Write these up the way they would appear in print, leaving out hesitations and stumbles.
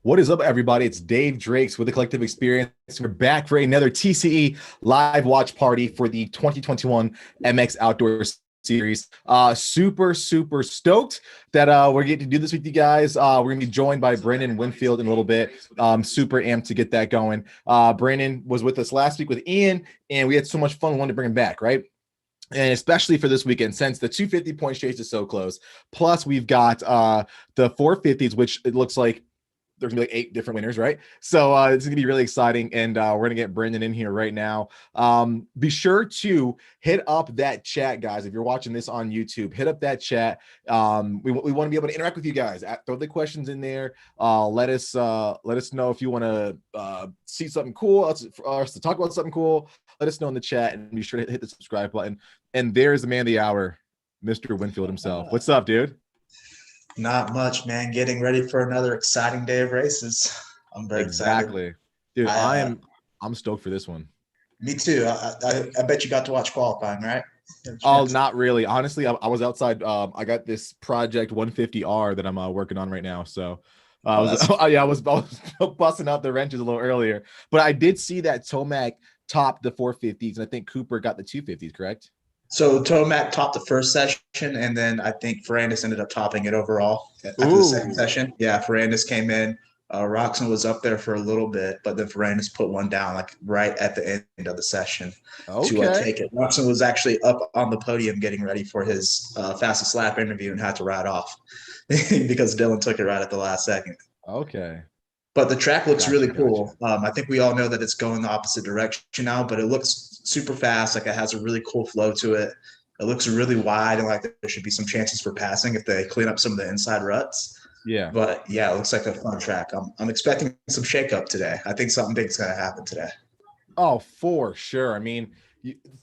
What is up, everybody? It's Dave Drakes with the Collective Experience. We're back for another TCE live watch party for the 2021 MX Outdoor Series. Super stoked that we're getting to do this with you guys. We're gonna be joined by Brandon Winfield in a little bit. Super amped to get that going. Brandon was with us last week with Ian, and we had so much fun. We wanted to bring him back, right? And especially for this weekend, since the 250 point chase is so close. Plus, we've got the 450s, which it looks like there's gonna be like 8 different winners, right? So it's gonna be really exciting, and we're gonna get Brendan in here right now. Be sure to hit up that chat, guys. If you're watching this on YouTube, hit up that chat. We want to be able to interact with you guys. Throw the questions in there. Let us know if you want to see something cool, us to talk about something cool. Let us know in the chat, and be sure to hit the subscribe button. And there's the man of the hour, Mr. Winfield himself. What's up, dude? Not much, man. Getting ready for another exciting day of races. I'm very excited. Exactly, dude. I, uh, I'm stoked for this one. Me too. I bet you got to watch qualifying, right? Had a Oh, chance. not really. Honestly, I was outside. I got this project 150R that I'm working on right now. So I Oh, was, that's yeah, I was busting out the wrenches a little earlier, but I did see that Tomac topped the 450s, and I think Cooper got the 250s, correct? so Tomac topped the first session, and then I think Ferrandis ended up topping it overall after the second Ooh, session. Yeah, Ferrandis came in. Roxon was up there for a little bit, but then Ferrandis put one down like right at the end of the session to okay. take it. Roxon was actually up on the podium getting ready for his fastest lap interview and had to ride off because Dylan took it right at the last second. Okay. But the track looks Gotcha. really Gotcha. cool. I think we all know that it's going the opposite direction now, but it looks super fast. Like it has a really cool flow to it. It looks really wide, and like there should be some chances for passing if they clean up some of the inside ruts. Yeah. But yeah, it looks like a fun track. I'm expecting some shakeup today. I think something big's going to happen today. Oh, for sure. I mean,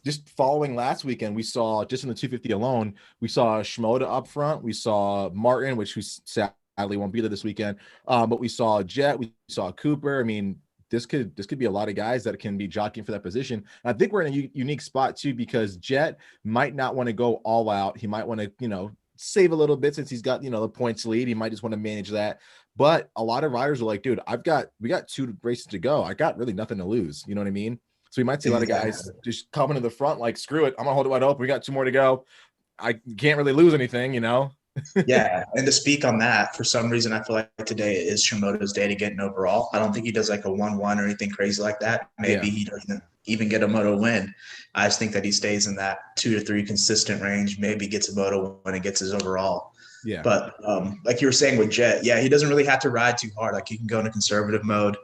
just following last weekend, we saw just in the 250 alone, we saw Shimoda up front. We saw Martin, which we sadly won't be there this weekend. But we saw Jet, we saw Cooper. I mean, this could be a lot of guys that can be jockeying for that position. And I think we're in a unique spot too, because Jet might not want to go all out. He might want to, save a little bit since he's got, the points lead. He might just want to manage that. But a lot of riders are like, dude, we got 2 races to go. I got really nothing to lose. You know what I mean? So we might see a lot of guys Exactly. just coming to the front, like, screw it. I'm gonna hold it wide open. We got 2 more to go. I can't really lose anything. Yeah, and to speak on that, for some reason, I feel like today is Shimoda's day to get an overall. I don't think he does like a 1-1 or anything crazy like that. Yeah. Maybe he doesn't even get a moto win. I just think that he stays in that 2 to 3 consistent range, maybe gets a moto win and gets his overall. Yeah. But like you were saying with Jet, yeah, he doesn't really have to ride too hard. Like he can go into conservative mode.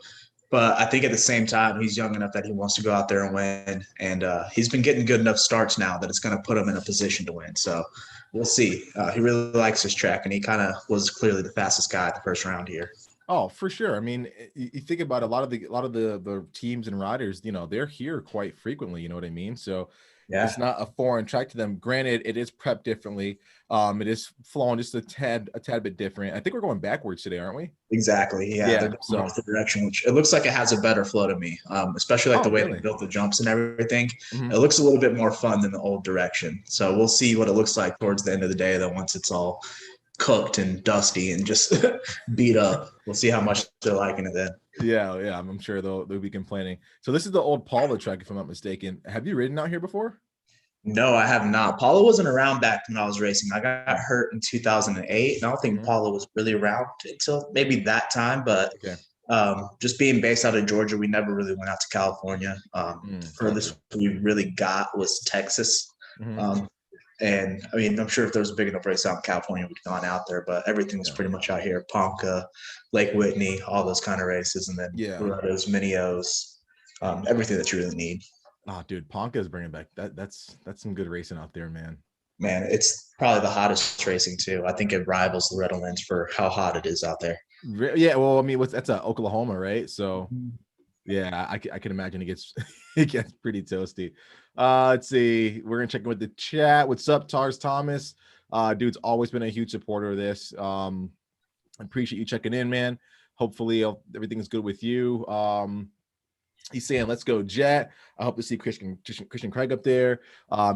But I think at the same time, he's young enough that he wants to go out there and win. And he's been getting good enough starts now that it's going to put him in a position to win. So we'll see. He really likes his track, and he kind of was clearly the fastest guy at the first round here. Oh, for sure. I mean, you think about a lot of the teams and riders, they're here quite frequently, you know what I mean? So Yeah, it's not a foreign track to them. Granted, it is prepped differently. It is flowing just a tad bit different. I think we're going backwards today, aren't we? exactly. Yeah, they're Yeah. going So, off the direction, which it looks like it has a better flow to me, especially like oh, the way they really? built the jumps and everything. Mhm. It looks a little bit more fun than the old direction. So we'll see what it looks like towards the end of the day, though, once it's all cooked and dusty and just beat up. We'll see how much they're liking it then. Yeah. I'm sure they'll be complaining. So this is the old Paula track, if I'm not mistaken. Have you ridden out here before? No, I have not. Paula wasn't around back when I was racing. I got hurt in 2008, and I don't think Mhm. Paula was really around until maybe that time. But Okay. just being based out of Georgia, we never really went out to California. Gotcha. Furthest we really got was Texas. Mhm. Um, and I mean, I'm sure if there was a big enough race out in California, we'd gone out there, but everything was Yeah. pretty much out here. Ponca, Lake Whitney, all those kind of races, and then Yeah. Loretto's, Minios, everything that you really need. Oh, dude, Ponca is bringing back that's some good racing out there, man. Man, it's probably the hottest racing too. I think it rivals Loretta Lynn's for how hot it is out there. Yeah, well, I mean, that's Oklahoma, right? So yeah, I can imagine it gets it gets pretty toasty. Let's see. We're gonna check in with the chat. What's up, Tars Thomas? Dude's always been a huge supporter of this. I appreciate you checking in, man. Hopefully everything is good with you. He's saying, let's go, Jet. I hope to see Christian Craig up there.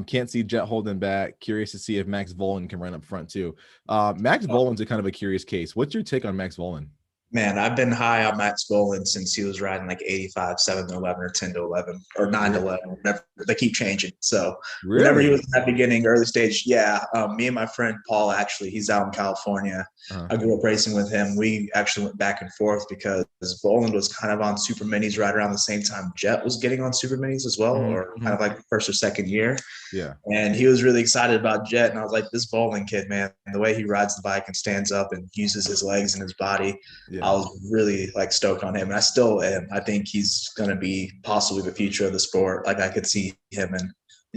Can't see Jet holding back. Curious to see if Max Volan can run up front too. Max Volan's a kind of a curious case. What's your take on Max Volan? Man, I've been high on Max Boland since he was riding like 85, 7 to 11, or 10 to 11, or 9 to 11. Whenever, they keep changing. So whenever he Really? was in that beginning, early stage, yeah. Me and my friend Paul, actually, he's out in California. Uh, I grew up racing with him. We actually went back and forth because Boland was kind of on Super Minis right around the same time Jet was getting on Super Minis as well, or kind of like first or second year. yeah. And he was really excited about Jet. And I was like, this bowling kid, man, the way he rides the bike and stands up and uses his legs and his body, I Yeah. was really like stoked on him. And I still am. I think he's going to be possibly the future of the sport. Like I could see him and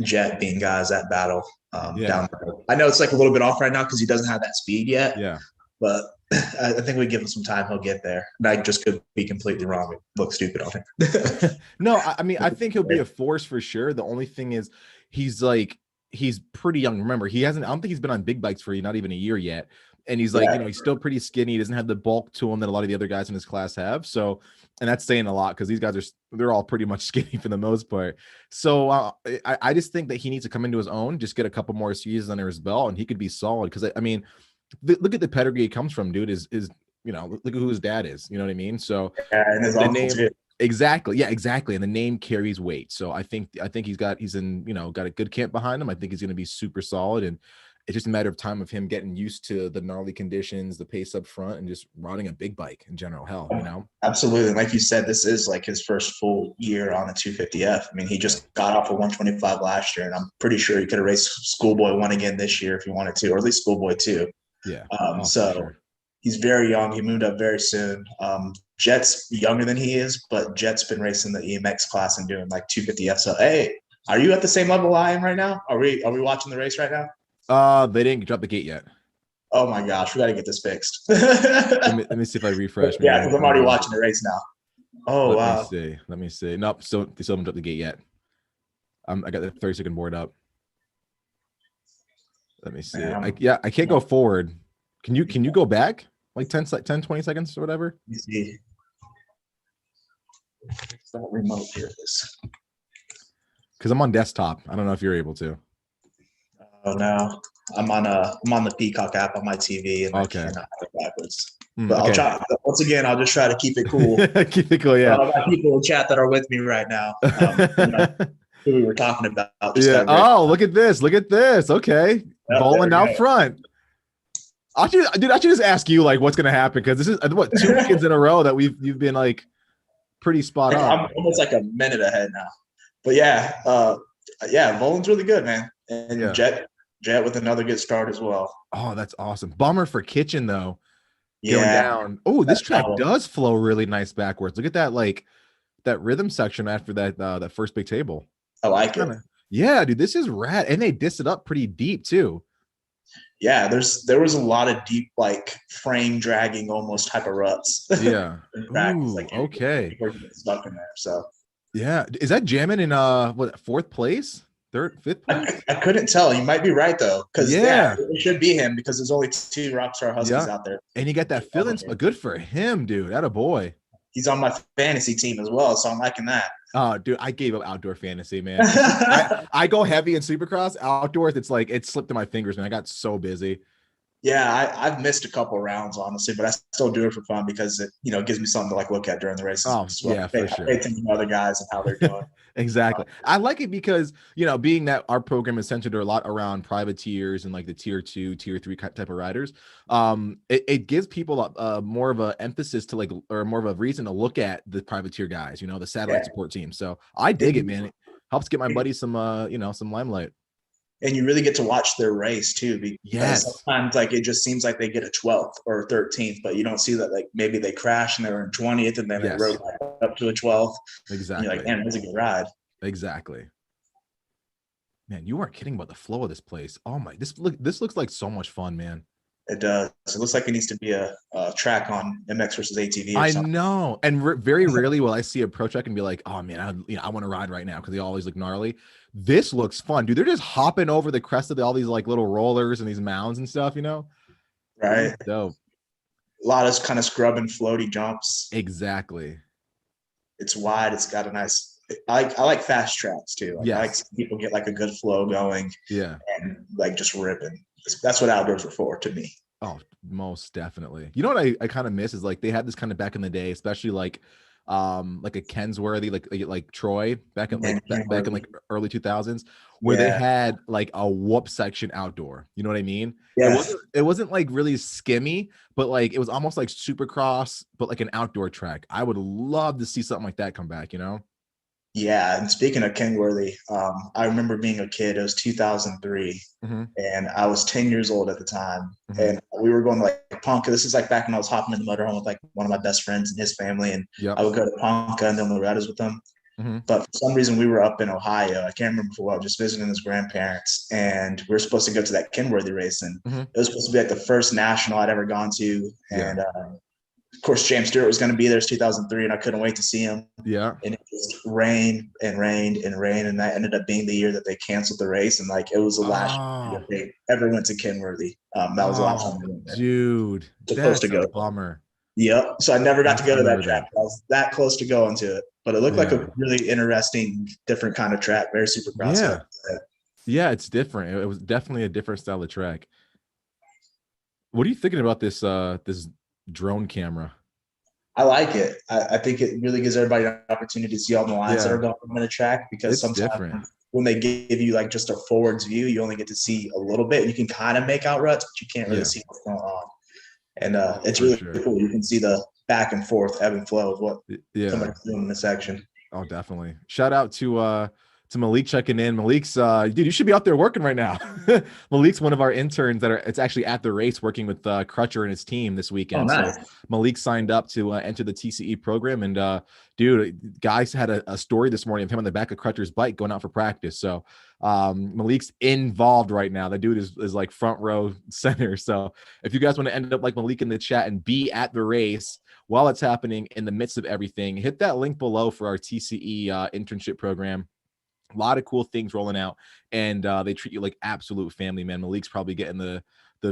Jet being guys at battle Yeah. down the road. I know it's like a little bit off right now because he doesn't have that speed yet, Yeah. but I think we give him some time, he'll get there. And I just could be completely wrong and look stupid on him. No, I mean, I think he'll be a force for sure. The only thing is he's pretty young. Remember, I don't think he's been on big bikes for not even a year yet. And he's like, he's still pretty skinny. He doesn't have the bulk to him that a lot of the other guys in his class have. So, and that's saying a lot because these guys they're all pretty much skinny for the most part. So I just think that he needs to come into his own, just get a couple more seasons under his belt, and he could be solid. Because I mean, look at the pedigree he comes from, dude. Is look at who his dad is. You know what I mean? So And his the uncle name. too. Exactly. Yeah, exactly. And the name carries weight. So I think he's got a good camp behind him. I think he's going to be super solid. And it's just a matter of time of him getting used to the gnarly conditions, the pace up front, and just riding a big bike in general. Hell. Absolutely. Like you said, this is like his first full year on a 250F. I mean, he just got off a 125 last year, and I'm pretty sure he could have raced Schoolboy 1 again this year if he wanted to, or at least Schoolboy 2. Yeah. So sure. He's very young. He moved up very soon. Jet's younger than he is, but Jet's been racing the EMX class and doing like 250F. So, hey, are you at the same level I am right now? Are we watching the race right now? They didn't drop the gate yet. Oh my gosh, we got to get this fixed. Let me see if I refresh. Yeah, because I'm already watching the race now. Oh, wow. Let me see. Nope, they still haven't dropped the gate yet. I got the 30-second board up. Let me see. I can't go forward. Can you go back like 10, 20 seconds or whatever? Let me see. It's not remote here. This. Because I'm on desktop. I don't know if you're able to. Oh no, I'm on the Peacock app on my TV, and okay. I cannot go backwards. But I'll try. Once again, I'll just try to keep it cool. Keep it cool, yeah. I've got people in chat that are with me right now. Who we were talking about. Yeah. Oh, look at this. Okay. Bowling out front. I should just ask you like what's gonna happen because this is what 2 weekends in a row that you've been like pretty spot on. I'm almost like a minute ahead now. But yeah, Bowling's really good, man. And Jet with another good start as well. Oh, that's awesome. Bummer for Kitchen though. Going down. Oh, this track does flow really nice backwards. Look at that, like that rhythm section after that first big table. I like it. Yeah, dude, this is rad. And they diss it up pretty deep too. Yeah, there was a lot of deep, like frame dragging almost type of ruts. Yeah. Ooh, like, okay. Stuck in there. So yeah. Is that jamming in fourth place? Fifth place? I couldn't tell. You might be right though, because it should be him because there's only 2 Rockstar Huskies out there. And you got that feeling. Good for him, dude. That a boy. He's on my fantasy team as well, so I'm liking that. Oh, dude, I gave up outdoor fantasy, man. I go heavy in Supercross. Outdoors, it's like it slipped through my fingers, man. I got so busy. Yeah, I've missed a couple rounds, honestly, but I still do it for fun because it, gives me something to like look at during the races. Oh, yeah, for sure. I pay attention to other guys and how they're doing. Exactly. I like it because, being that our program is centered a lot around privateers and like the tier 2, tier 3 type of riders, it gives people more of an emphasis to like, or more of a reason to look at the privateer guys, the satellite support team. So I dig it, man. It helps get my buddies some limelight. And you really get to watch their race too, because sometimes like it just seems like they get a 12th or a 13th, but you don't see that like maybe they crash and they were in 20th and then they rode up to a 12th. Exactly. And you're like, man, it was a good ride. Exactly. Man, you weren't kidding about the flow of this place. Oh my, this looks like so much fun, man. It does. It looks like it needs to be a track on MX versus ATV. I know. And very rarely will I see a pro track and be like, oh man, I want to ride right now because they always look gnarly. This looks fun, dude. They're just hopping over the crest of all these like little rollers and these mounds and stuff, Right. Dope. A lot of kind of scrub and floaty jumps. Exactly. It's wide. It's got a nice. I like fast tracks too. I like people get like a good flow going. Yeah. And like just ripping. That's what outdoors are for to me. Oh, most definitely. You know what I kind of miss is like they had this kind of back in the day, especially like a Kensworthy, like Troy back in And back in like early 2000s, where they yeah, had like a whoop section outdoor. You know what I mean? yeah. It wasn't like really skimmy, but like it was almost like Supercross, but like an outdoor track. I would love to see something like that come back, you know? Yeah, and speaking of Kenworthy, I remember being a kid. It was 2003, Hmm. and I was 10 years old at the time. Hmm. And we were going to like Ponca. This is like back when I was hopping in the motorhome with like one of my best friends and his family, and Yep. I would go to Ponca and then Loretta's with them. Hmm. But for some reason, we were up in Ohio. I can't remember for what, just visiting his grandparents, and we were supposed to go to that Kenworthy race, and Hmm. it was supposed to be like the first national I'd ever gone to, Yeah. and of course, James Stewart was going to be there. It's 2003, and I couldn't wait to see him. Yeah. And it just rained and rained and rained, and that ended up being the year that they canceled the race. And like it was the last year Oh, that they ever went to Kenworthy. That was the last time oh, they went there. dude, Supposed to that's a go. bummer. Yep. So I never got to go I to that remember track. that. I was that close to going to it, but it looked like Yeah. a really interesting, different kind of track. Very supercrossy. Yeah. Yeah, it's different. It was definitely a different style of track. What are you thinking about this drone camera? I like it. I think it really gives everybody an opportunity to see all the lines that are Yeah, going on in a track, because it's different. sometimes when they give you like just a forwards view, you only get to see a little bit. You can kind of make out ruts, but you can't really Yeah, see what's going on. And it's for really sure. cool. You can see the back and forth ebb and flow of what Yeah. somebody's doing in the section. Oh, definitely. Shout out to Malik checking in. Malik's dude, you should be out there working right now. Malik's one of our interns that are it's actually at the race working with Crutcher and his team this Oh, weekend. So nice. Malik signed up to enter the TCE program. And dude, guys had a story this morning of him on the back of Crutcher's bike going out for practice. So Malik's involved right now. The dude is like front row center. So if you guys want to end up like Malik in the chat and be at the race while it's happening in the midst of everything, hit that link below for our TCE internship program. A lot of cool things rolling out, and they treat you like absolute family, man. Malik's probably getting the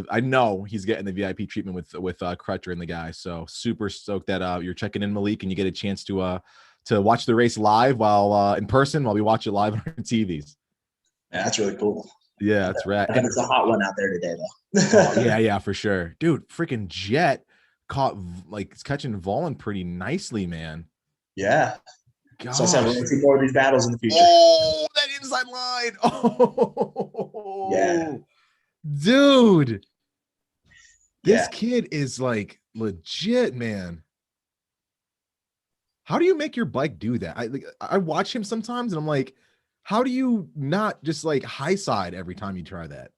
I know he's getting the VIP treatment with Crutcher and the guys. So super stoked that you're checking in, Malik, and you get a chance to watch the race live while in person while we watch it live on our TVs. Yeah, that's really cool. Yeah, that's rad. I bet And it's a hot one out there today, oh though. yeah, for sure, dude. Freaking Jet caught like catching Volin pretty nicely, man. Yeah. So I said we're Gosh. going to see more of these battles in the future. Oh, that inside line. Yeah. Oh, dude. This Yeah. kid is like legit, man. How do you make your bike do that? I watch him sometimes and I'm like, how do you not just like high side every time you try that?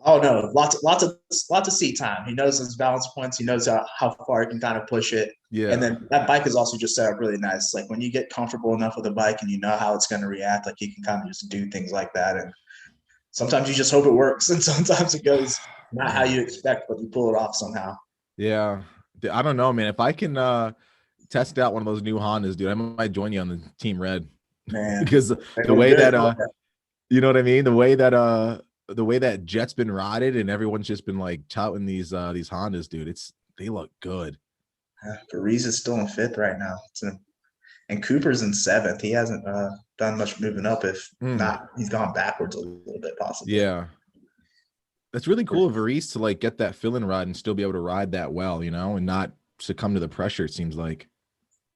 Oh no, lots of seat time. He knows his balance points. He knows how far he can kind of push it. And Yeah. then that bike is also just set up really nice. Like when you get comfortable enough with the bike and you know how it's going to react, like you can kind of just do things like that. And sometimes you just hope it works, and sometimes it goes not how Man. you expect, but you pull it off somehow. Yeah. I don't know, man. If I can test out one of those new Hondas, dude, I might join you on the Team Red Man, because they the look way good. that you know what I mean? The way that Jet's been rotted and everyone's just been like touting these Hondas, dude. They look good. Paris is still in fifth right now. And Cooper's in seventh. He hasn't done much moving up. If Hmm. not, he's gone backwards a little bit, possibly. Yeah. That's really cool of Varese to like get that fill-in ride and still be able to ride that well, you know, and not succumb to the pressure, it seems like.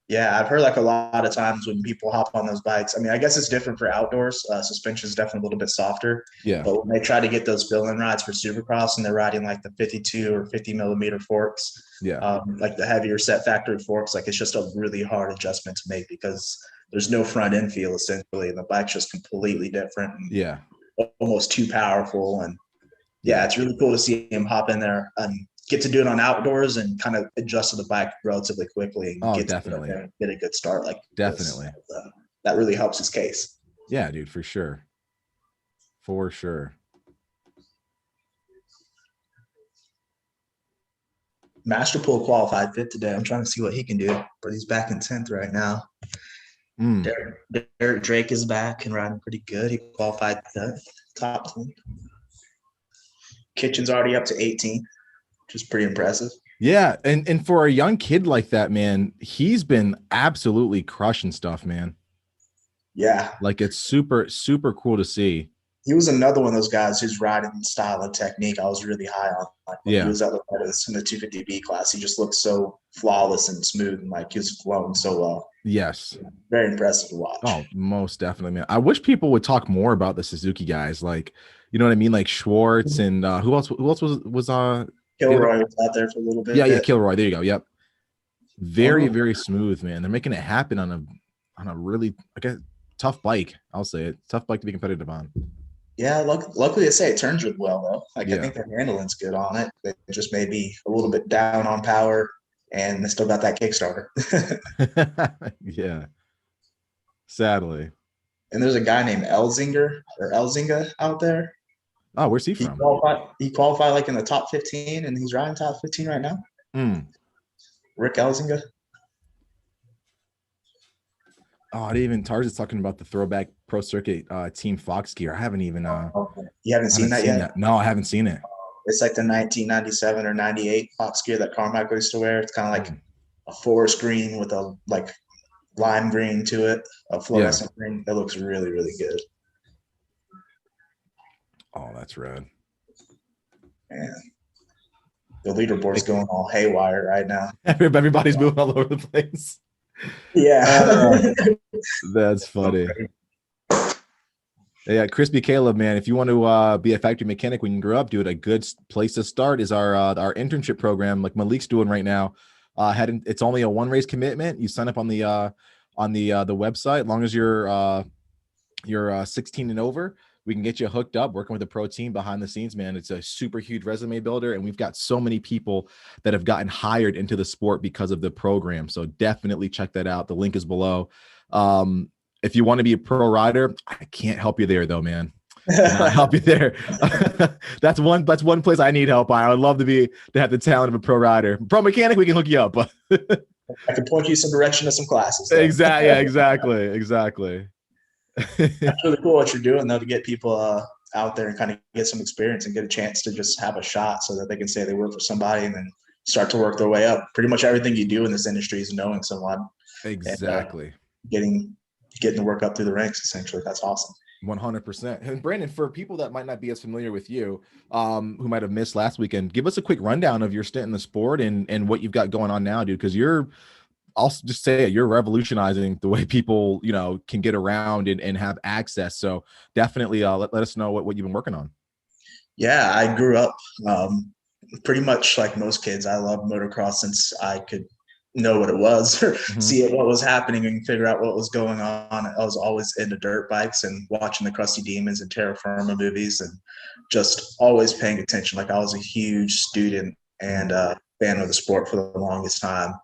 Yeah, I've heard like a lot of times when people hop on those bikes. I mean, I guess it's different for outdoors. Suspension is definitely a little bit softer. Yeah. But when they try to get those fill-in rides for Supercross and they're riding like the 52 or 50 millimeter forks, Yeah. like the heavier set factory forks, like it's just a really hard adjustment to make because there's no front end feel essentially, and the bike's just completely different and Yeah. almost too powerful. And yeah, it's really cool to see him hop in there and get to do it on outdoors and kind of adjust to the bike relatively quickly and Oh, get definitely. to get a good start. Like Definitely. that really helps his case. Yeah, dude, for sure. For sure. Masterpool qualified fifth today. I'm trying to see what he can do, but he's back in 10th right now. Mm. Derek Drake is back and riding pretty good. He qualified top 10. Kitchen's already up to 18, which is pretty impressive. Yeah, and for a young kid like that, man, he's been absolutely crushing stuff, man. Yeah. Like it's super, super cool to see. he was another one of those guys whose riding style and technique I was really high on. Like when he Yeah. was at Loretta's in the 250B class, he just looked so flawless and smooth, and like he was flowing so well. Yes. Very impressive to watch. Oh, most definitely, man. I wish people would talk more about the Suzuki guys. Like, you know what I mean? Like Schwartz and who else was the other? Kilroy was out there for a little Yeah, yeah, bit. Kilroy. There you go. Yep. Very, Oh, very smooth, man. They're making it happen on a really, I guess, tough bike. I'll say it. Tough bike to be competitive on. yeah, luckily they say it turns really well though. Like I Yeah. think their handling's good on it. They just may be a little bit down on power, and they still got that Kickstarter. Yeah. Sadly. And there's a guy named Elzinga out there. Oh, where's he He from? qualified. He qualified like in the top 15, and he's riding top 15 right now. Mm. Rick Elzinga. Oh, I didn't even Tarzan's talking about the throwback pro circuit team Fox gear. I haven't even You haven't seen that yet? that. No, I haven't seen it. It's like the 1997 or 98 Fox gear that Carmichael used to wear. It's kind of like a forest green with a like lime green to it, a fluorescent green. It looks really, really good. Oh, that's rad. Man, the leaderboard's going all haywire right now. Everybody's moving all over the place. Yeah. That's funny. Yeah, Crispy Caleb, man. If you want to be a factory mechanic when you grow up, dude, a good place to start is our internship program, like Malik's doing right now. It's only a one race commitment. You sign up on the website. As long as you're 16 and over, we can get you hooked up working with a pro team behind the scenes, man. It's a super huge resume builder, and we've got so many people that have gotten hired into the sport because of the program. So definitely check that out. The link is below. If you want to be a pro rider, I can't help you there though, man. I'll help you there. That's one place I need help. I would love to have the talent of a pro rider. Pro mechanic, we can hook you up. But I can point you some direction to some classes. Exactly. Yeah, exactly. That's really cool what you're doing though, to get people out there and kind of get some experience and get a chance to just have a shot so that they can say they work for somebody and then start to work their way up. Pretty much everything you do in this industry is knowing someone. Exactly. And, getting the work up through the ranks, essentially. That's awesome. 100%. And Brandon, for people that might not be as familiar with you, who might have missed last weekend, give us a quick rundown of your stint in the sport and what you've got going on now, dude, because I'll just say it, you're revolutionizing the way people, can get around and have access. So definitely let us know what you've been working on. Yeah, I grew up pretty much like most kids. I loved motocross since I could know what it was or see what was happening and figure out what was going on. I was always into dirt bikes and watching the Crusty Demons and Terra Firma movies and just always paying attention. Like I was a huge student and fan of the sport for the longest time,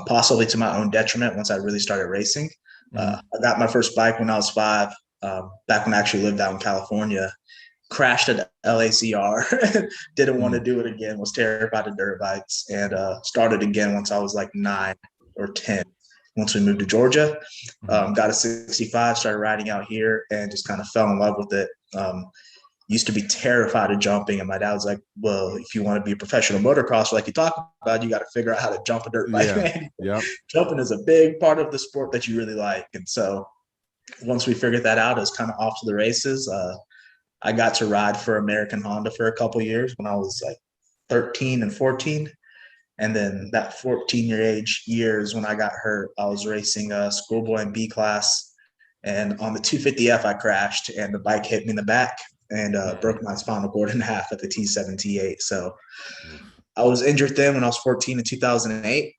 possibly to my own detriment once I really started racing. I got my first bike when I was 5, back when I actually lived out in California. Crashed at LACR, didn't want to do it again, was terrified of dirt bikes, and started again once I was like 9 or 10. Once we moved to Georgia, got a 65, started riding out here, and just kind of fell in love with it. Used to be terrified of jumping, and my dad was like, well, if you want to be a professional motocrosser like you talk about, you got to figure out how to jump a dirt bike, man. Yep. Jumping is a big part of the sport that you really like. And so once we figured that out, it was kind of off to the races. I got to ride for American Honda for a couple years when I was like 13 and 14. And then that 14-year age years when I got hurt, I was racing a schoolboy in B class. And on the 250F, I crashed and the bike hit me in the back and broke my spinal cord in half at the T7, T8. So I was injured then when I was 14 in 2008.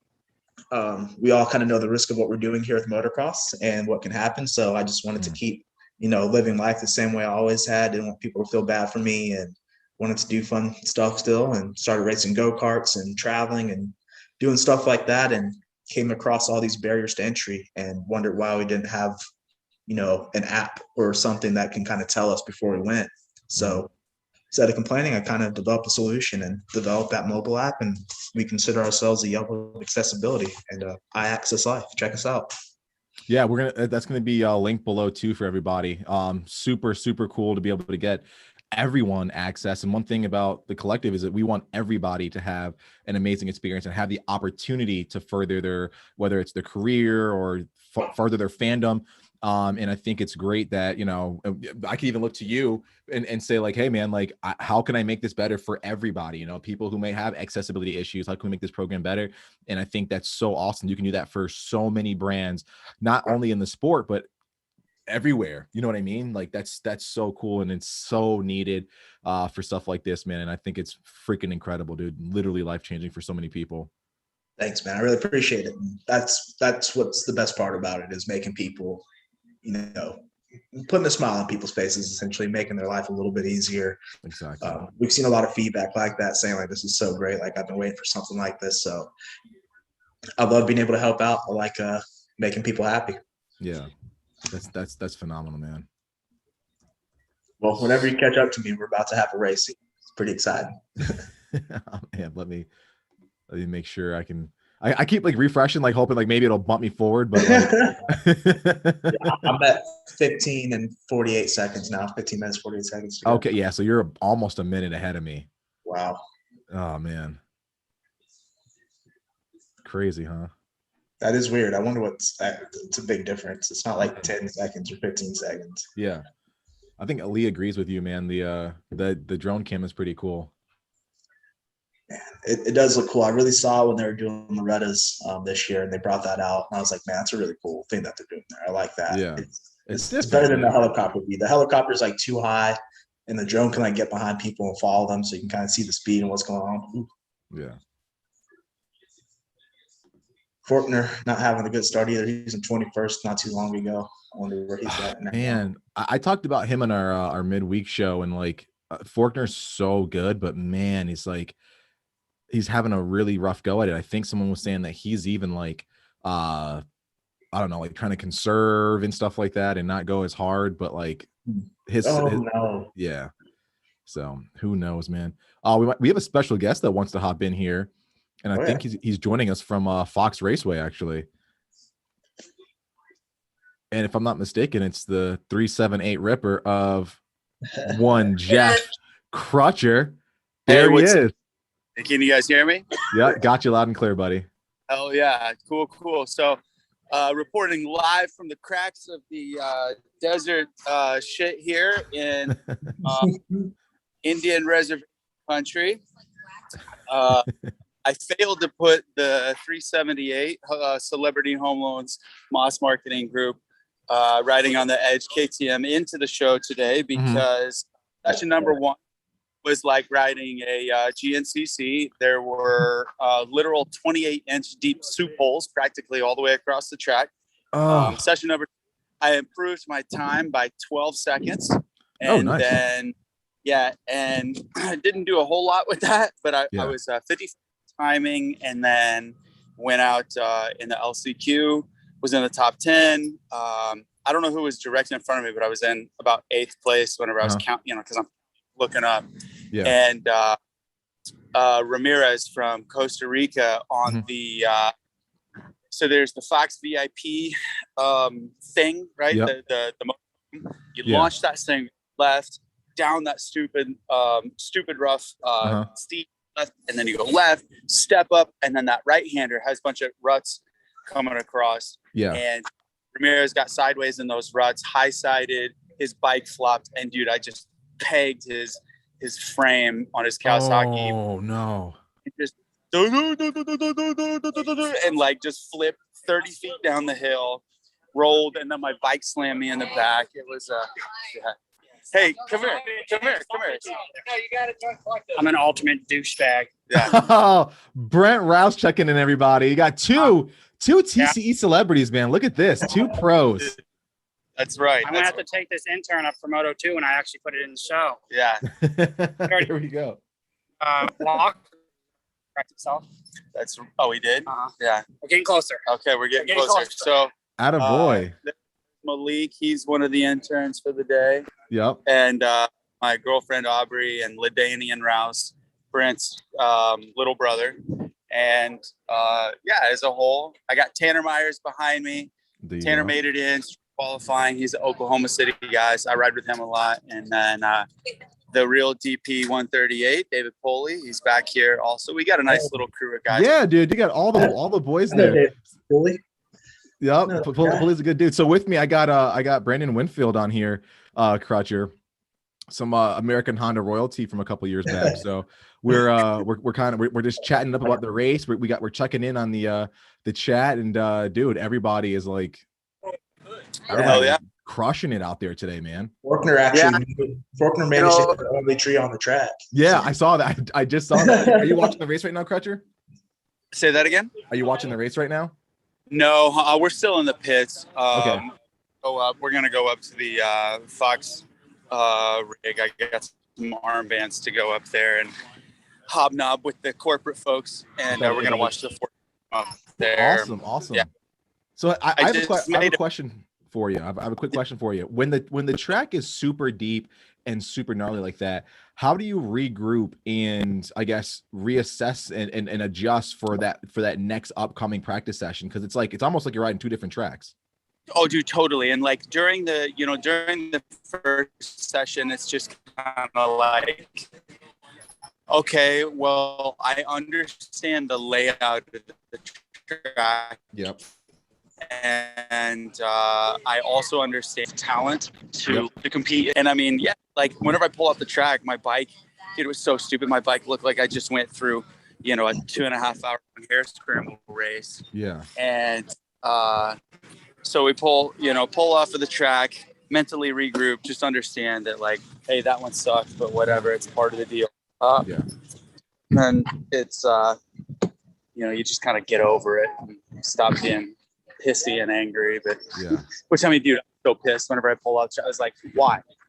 We all kind of know the risk of what we're doing here with motocross and what can happen. So I just wanted to keep living life the same way I always had. Didn't want people to feel bad for me and wanted to do fun stuff still, and started racing go-karts and traveling and doing stuff like that, and came across all these barriers to entry and wondered why we didn't have, an app or something that can kind of tell us before we went. So instead of complaining, I kind of developed a solution and developed that mobile app, and we consider ourselves the Yelp of accessibility and iAccess Life. Check us out. Yeah, that's gonna be linked below too for everybody. Super, super cool to be able to get everyone access. And one thing about the collective is that we want everybody to have an amazing experience and have the opportunity to further whether it's their career or further their fandom. And I think it's great that, I can even look to you and say like, hey man, like how can I make this better for everybody? People who may have accessibility issues, how can we make this program better? And I think that's so awesome. You can do that for so many brands, not only in the sport, but everywhere. You know what I mean? Like that's so cool. And it's so needed for stuff like this, man. And I think it's freaking incredible, dude. Literally life-changing for so many people. Thanks, man. I really appreciate it. That's what's the best part about it, is making people, putting a smile on people's faces, essentially making their life a little bit easier. Exactly. We've seen a lot of feedback like that, saying like, this is so great. Like I've been waiting for something like this. So I love being able to help out. I like making people happy. Yeah. That's phenomenal, man. Well, whenever you catch up to me, we're about to have a race. It's pretty exciting. Man, let me make sure I can. I keep like refreshing, like hoping like maybe it'll bump me forward, but like... Yeah, I'm at 15 and 48 seconds now. 15 minutes 48 seconds. Okay, yeah. So you're almost a minute ahead of me. Wow. Oh man, crazy, huh? That is weird. I wonder it's a big difference. It's not like 10 seconds or 15 seconds. Yeah. I think Ali agrees with you, man. The drone cam is pretty cool. Man, it does look cool. I really saw when they were doing the Loretta's this year, and they brought that out. And I was like, man, that's a really cool thing that they're doing there. I like that. Yeah. It's better than the helicopter would be. The helicopter is like too high, and the drone can like get behind people and follow them, so you can kind of see the speed and what's going on. Ooh. Yeah. Forkner not having a good start either. He's in 21st not too long ago. I wonder where he's at now. Man, I talked about him in our midweek show, and like Forkner's so good, but man, he's having a really rough go at it. I think someone was saying that he's even like I don't know, like trying to conserve and stuff like that and not go as hard, but like no. Yeah. So who knows, man. We have a special guest that wants to hop in here. And I think he's joining us from Fox Raceway, actually. And if I'm not mistaken, it's the 378 Ripper of one Jeff Crutcher. There he is. Can you guys hear me? Yeah, got you loud and clear, buddy. Oh, yeah. Cool. So reporting live from the cracks of the desert shit here in Indian Reservation country. I failed to put the 378 Celebrity Home Loans Moss Marketing Group riding on the edge KTM into the show today because session number one was like riding a GNCC. There were literal 28-inch deep soup holes practically all the way across the track. Session number two, I improved my time by 12 seconds. And nice. Then, and I didn't do a whole lot with that, but I was 50 timing, and then went out in the LCQ, was in the top 10. I don't know who was directly in front of me, but I was in about 8th place whenever I was counting, because I'm looking up. Yeah. And Ramirez from Costa Rica on the so there's the Fox VIP thing, right? Yep. The you launch that thing left down that stupid rough steep left, and then you go left, step up, and then that right-hander has a bunch of ruts coming across. Yeah. And Ramirez got sideways in those ruts, high-sided, his bike flopped, and dude, I just pegged his frame on his Kawasaki. Oh no. It just and like just flipped 30 feet down the hill, rolled, and then my bike slammed me in the back. It was Hey, come here. No, you got it. I'm an ultimate douchebag. Yeah. Oh, Brent Rouse checking in, everybody. You got two TCE celebrities, man. Look at this. 2 pros. That's right. I'm going to have to take this intern up for Moto 2 and I actually put it in the show. Yeah. There we go. Walk. Correct itself. We did? Yeah. We're getting closer. Okay, we're getting closer. So, attaboy. Malik, he's one of the interns for the day. Yep. And my girlfriend Aubrey and Ladanian Rouse, Brent's little brother. And as a whole, I got Tanner Myers behind me. Tanner made it in qualifying. He's an Oklahoma City guy, so I ride with him a lot. And then the real DP 138, David Poley, he's back here also. We got a nice little crew of guys. Yeah, dude, you got all the boys there. Poley. Yep, No, Pulley's a good dude. So with me, I got Brandon Winfield on here, Crutcher, some American Honda royalty from a couple years back. So we're kind of we're just chatting up about the race. We're checking in on the chat, and dude, everybody is like, everybody is crushing it out there today, man. Faulkner managed to hit the only tree on the track. Yeah, I saw that. I just saw that. Are you watching the race right now, Crutcher? Say that again. Are you watching the race right now? No, we're still in the pits. Okay. We're gonna go up to the Fox rig. I got some armbands to go up there and hobnob with the corporate folks, and we're gonna watch the up there. Awesome. Yeah. So I have a question for you. I have a quick question for you. When the track is super deep and super gnarly like that, how do you regroup and I guess reassess and adjust for that next upcoming practice session? Because it's almost like you're riding two different tracks. Oh, dude, totally. And like during the first session, it's just kind of like, okay, well, I understand the layout of the track. Yep. And I also understand talent to compete. And I mean, yeah, like whenever I pull off the track, my bike, it was so stupid. My bike looked like I just went through, a 2.5 hour hair scramble race. Yeah. And so we pull off of the track, mentally regroup, just understand that like, hey, that one sucked, but whatever, it's part of the deal. And it's, you just kind of get over it and stop being pissy and angry. But which, I mean, dude, I'm so pissed whenever I pull out. I was like,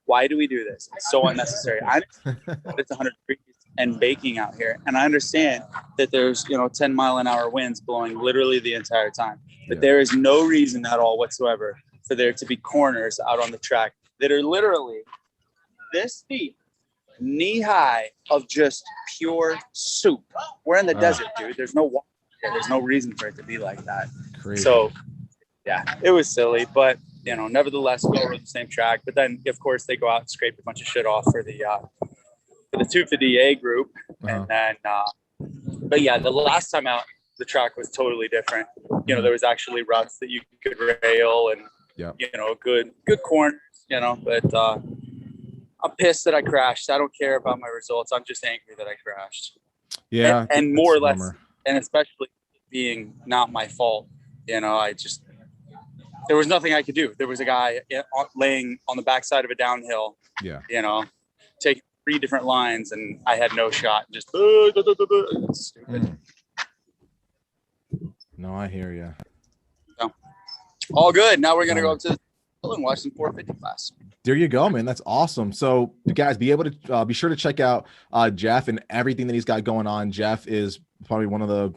why do we do this? It's so unnecessary. It's 100 degrees and baking out here, and I understand that there's 10-mile-an-hour winds blowing literally the entire time, but there is no reason at all whatsoever for there to be corners out on the track that are literally this deep, knee high, of just pure soup. We're in the desert, dude. There's no water here. There's no reason for it to be like that. Crazy. So yeah, it was silly, but nevertheless, we all rode the same track. But then, of course, they go out and scrape a bunch of shit off for the 250A group, and then, but yeah, the last time out, the track was totally different. There was actually ruts that you could rail, and good corners. But I'm pissed that I crashed. I don't care about my results. I'm just angry that I crashed. Yeah, and more or less, and especially being not my fault. There was nothing I could do. There was a guy laying on the backside of a downhill. Yeah. Taking 3 different lines, and I had no shot. Just stupid. No, I hear you. So, all good. Now we're gonna go up to the and watch some 450 class. There you go, man. That's awesome. So, guys, be sure to check out Jeff and everything that he's got going on. Jeff is probably one of the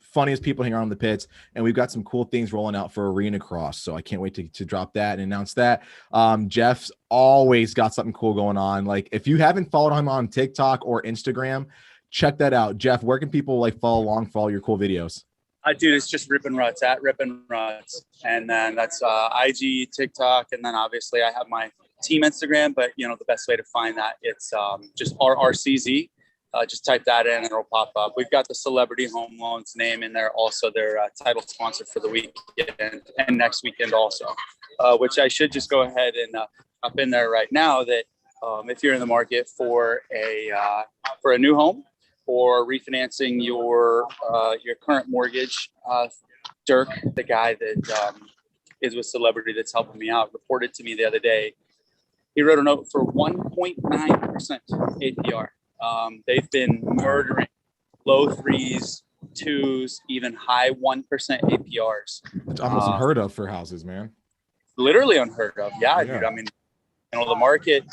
funniest people here on the pits, and we've got some cool things rolling out for Arena Cross, so I can't wait to drop that and announce that. Jeff's always got something cool going on. Like, if you haven't followed him on TikTok or Instagram, check that out. Jeff, where can people follow along for all your cool videos? Dude, it's just Rippin' Ruts, at Rippin' Ruts, and then that's IG, TikTok, and then obviously I have my team Instagram, but the best way to find that, it's just RRCZ. Just type that in and it'll pop up. We've got the Celebrity Home Loans name in there. Also, their title sponsor for the weekend and next weekend also, which I should just go ahead and up in there right now that if you're in the market for a new home or refinancing your current mortgage, Dirk, the guy that is with Celebrity that's helping me out, reported to me the other day. He wrote a note for 1.9% APR. They've been murdering low 3s, 2s, even high 1% APRs. It's almost unheard of for houses, man. Literally unheard of. Yeah, dude. I mean, the market,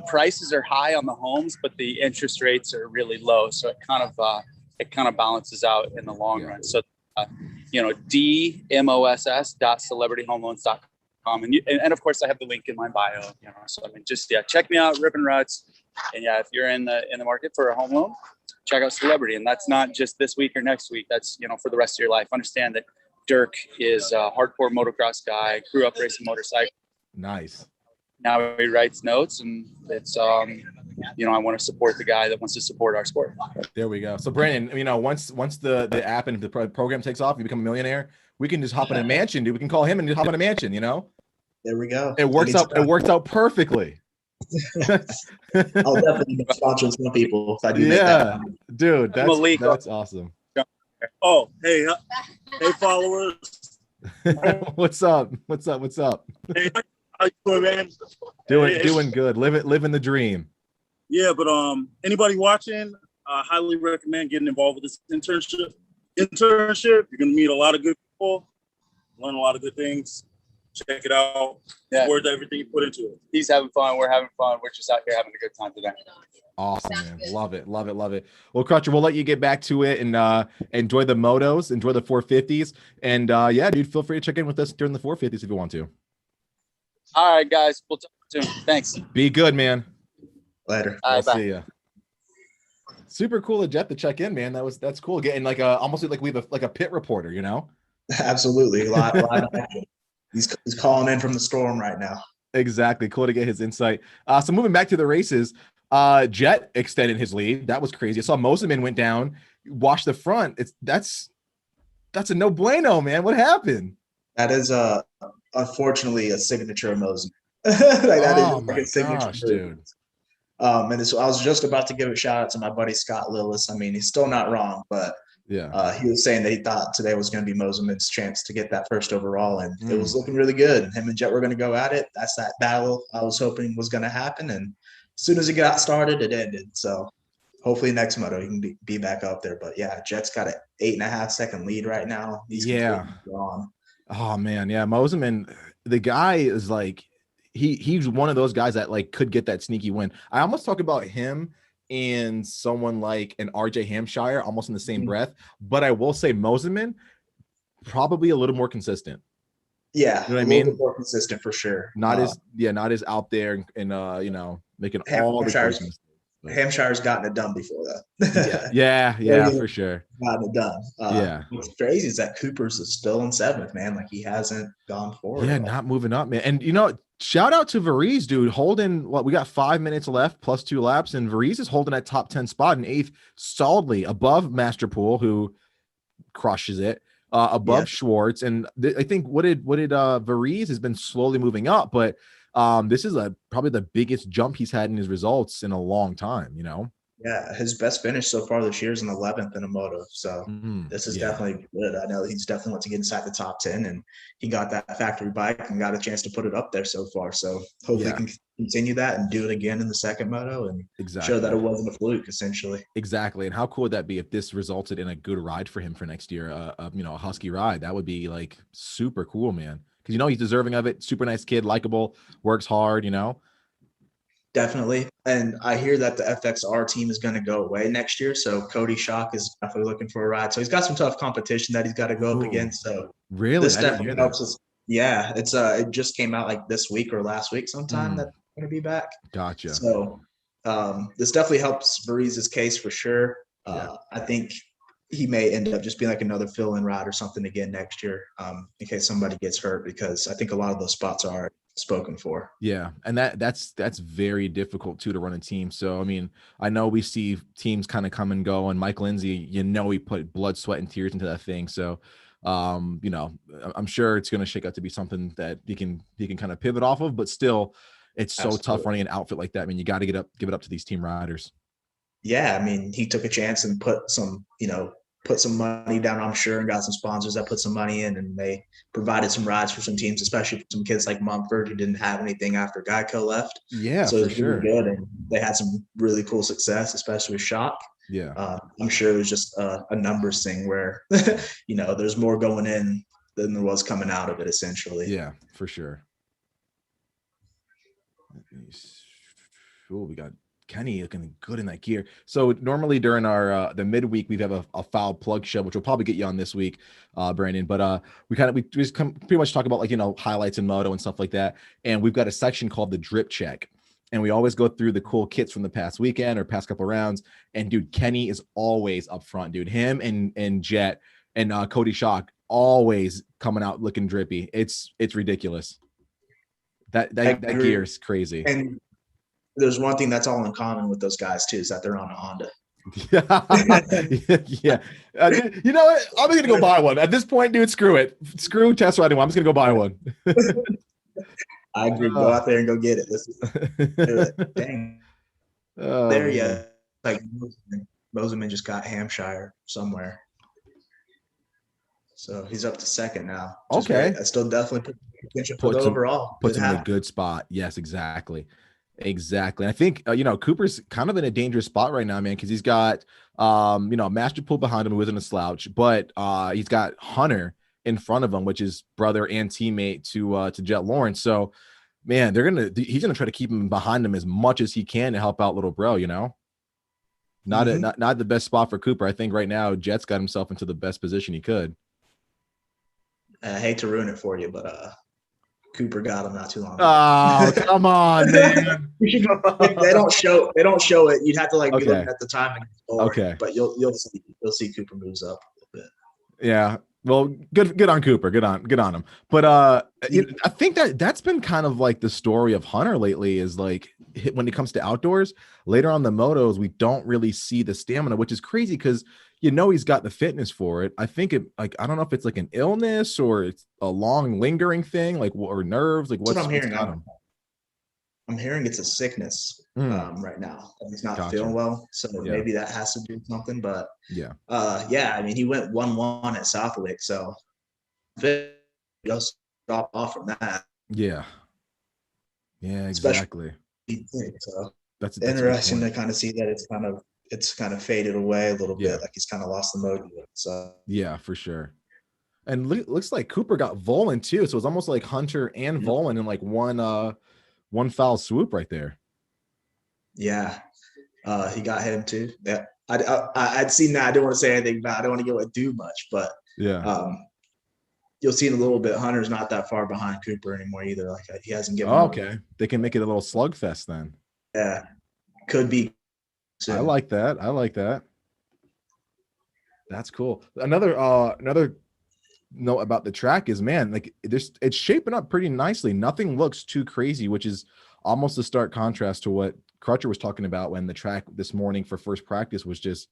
prices are high on the homes, but the interest rates are really low. So it kind of balances out in the long run. So, dmoss.celebrityhomeloans.com. And of course I have the link in my bio, so I mean, just, check me out, Rippin' Ruts. And if you're in the market for a home loan, check out Celebrity. And that's not just this week or next week. That's, for the rest of your life. Understand that Dirk is a hardcore motocross guy, grew up racing motorcycles. Nice. Now he writes notes, and it's, I want to support the guy that wants to support our sport. There we go. So Brandon, once the app and the program takes off, you become a millionaire, We can just hop in a mansion, dude. We can call him and just hop in a mansion, you know? There we go. It works out. It works out perfectly. I'll definitely sponsor some people if I do make Yeah, that. dude, Malik. that's awesome. Oh, hey followers. What's up? What's up? What's up? Hey, how you doing, man? Doing good. Living the dream. Yeah, but anybody watching, I highly recommend getting involved with this internship. You're gonna meet a lot of good people, learn a lot of good things. Check it out. Yeah. Worth everything you put into it. He's having fun. We're having fun. We're just out here having a good time today. Awesome, man. Love it. Well, Crutcher, we'll let you get back to it and enjoy the motos, enjoy the 450s. And yeah, dude, feel free to check in with us during the 450s if you want to. All right, guys. We'll talk soon. Thanks. Be good, man. Later. All right, I'll bye. see ya. Super cool of Jet to check in, man. That's cool. Getting like almost like we have a pit reporter, you know? Absolutely. Live action. He's calling in from the storm right now. Exactly. Cool to get his insight. So moving back to the races, Jet extended his lead. That was crazy. I saw Moseman went down, washed the front. That's a no bueno, man. What happened? That is unfortunately a signature of Moseman. That my gosh, dude. And I was just about to give a shout out to my buddy Scott Lillis. I mean, he's still not wrong, but yeah, he was saying that he thought today was going to be Moseman's chance to get that first overall, and it was looking really good. Him and Jet were going to go at it. That's that battle I was hoping was going to happen, and as soon as it got started, it ended. So hopefully next moto he can be back up there. But yeah, Jet's got an 8.5 second lead right now. He's completely gone. Oh man, yeah, Moseman, the guy is like he's one of those guys that like could get that sneaky win. I almost talk about him and someone like an RJ Hampshire almost in the same breath, but I will say Moseman probably a little more consistent. Yeah, you know what I mean? Bit more consistent for sure. Not as out there and you know, making all the mistakes. Hampshire's gotten it done before that. yeah, for sure. Gotten it done. Yeah. What's crazy is that Cooper's is still in 7th, man. Like he hasn't gone forward. Yeah, not moving up, man. And you know, shout out to Varize, dude. Holding we got 5 minutes left plus 2 laps, and Varize is holding that top 10 spot in 8th, solidly above Masterpool, who crushes it. Above Schwartz, and I think what did Varize has been slowly moving up, but this is probably the biggest jump he's had in his results in a long time, you know. Yeah, his best finish so far this year is in 11th in a moto, so this is definitely good. I know he's definitely wants to get inside the top 10, and he got that factory bike and got a chance to put it up there so far, so hopefully he can continue that and do it again in the second moto and show that it wasn't a fluke, essentially. Exactly. And how cool would that be if this resulted in a good ride for him for next year, you know, a Husky ride? That would be like super cool, man, because you know he's deserving of it. Super nice kid, likable, works hard, you know. Definitely. And I hear that the FXR team is going to go away next year. So Cody Schock is definitely looking for a ride. So he's got some tough competition that he's got to go up against. So really, this definitely helps us. Yeah. It's it just came out like this week or last week sometime that's going to be back. Gotcha. So this definitely helps Varize's case for sure. I think he may end up just being like another fill-in ride or something again next year in case somebody gets hurt, because I think a lot of those spots are spoken for. Yeah, and that's very difficult too to run a team. So I mean, I know we see teams kind of come and go, and Mike Lindsay, you know, he put blood, sweat, and tears into that thing. So you know, I'm sure it's going to shake out to be something that he can kind of pivot off of, but still it's so tough running an outfit like that. I mean, you got to give it up to these team riders. Yeah, I mean, he took a chance and put some money down, I'm sure, and got some sponsors that put some money in, and they provided some rides for some teams, especially for some kids like Mumford who didn't have anything after Geico left. Yeah, so for sure. Really good, and they had some really cool success, especially with Shock. Yeah, I'm sure it was just a numbers thing where you know there's more going in than there was coming out of it, essentially. Yeah, for sure. Oh, we got Kenny looking good in that gear. So normally during our the midweek we have a foul plug show, which we'll probably get you on this week, Brandon. But we just pretty much talk about, like, you know, highlights in moto and stuff like that. And we've got a section called the drip check, and we always go through the cool kits from the past weekend or past couple of rounds. And dude, Kenny is always up front, dude. Him and Jet and Cody Shock always coming out looking drippy. It's ridiculous. That gear is crazy. And there's one thing that's all in common with those guys too, is that they're on a Honda. Yeah. You know what? I'm gonna go buy one at this point, dude. Screw it. Screw test riding one. I'm just gonna go buy one. I agree. Go out there and go get it. Let's do it. Dang. Oh, There, man. yeah. Like Moseman just got Hampshire somewhere. So he's up to second now. Okay. I still definitely put potential for the overall. Puts him in a good spot. Yes, exactly. Exactly. I think, Cooper's kind of in a dangerous spot right now, man, because he's got, Master Pool behind him who isn't a slouch, but he's got Hunter in front of him, which is brother and teammate to Jet Lawrence. So, man, he's gonna try to keep him behind him as much as he can to help out little bro. Not the best spot for Cooper. I think right now Jet's got himself into the best position he could. I hate to ruin it for you, but Cooper got him not too long ago. Oh, come on, man. They don't show it. You'd have to be looking at the time. Okay. But you'll see Cooper moves up a little bit. Yeah. Well, good on Cooper. Good on him. But I think that's been kind of like the story of Hunter lately is like when it comes to outdoors, later on the motos, we don't really see the stamina, which is crazy because he's got the fitness for it. I think I don't know if it's like an illness or it's a long lingering thing, or nerves, what's what I'm hearing. I'm hearing it's a sickness right now. He's not feeling well, so maybe that has to do with something. But I mean, he went 1-1 at Southwick, so just drop off from that. Yeah, exactly. So that's interesting to kind of see that it's kind of faded away a little bit, like he's kind of lost the mojo. So yeah, for sure. And looks like Cooper got Volan too, so it's almost like Hunter and Volan in like one foul swoop right there. Yeah, he got him too. Yeah, I'd seen that. I don't want to say anything about. I don't want to go and do much, but you'll see in a little bit. Hunter's not that far behind Cooper anymore either. Like he hasn't given. Okay, they can make it a little slugfest then. Yeah, could be. Soon. I like that. That's cool. Another note about the track is, man, like it's shaping up pretty nicely. Nothing looks too crazy, which is almost a stark contrast to what Crutcher was talking about when the track this morning for first practice was just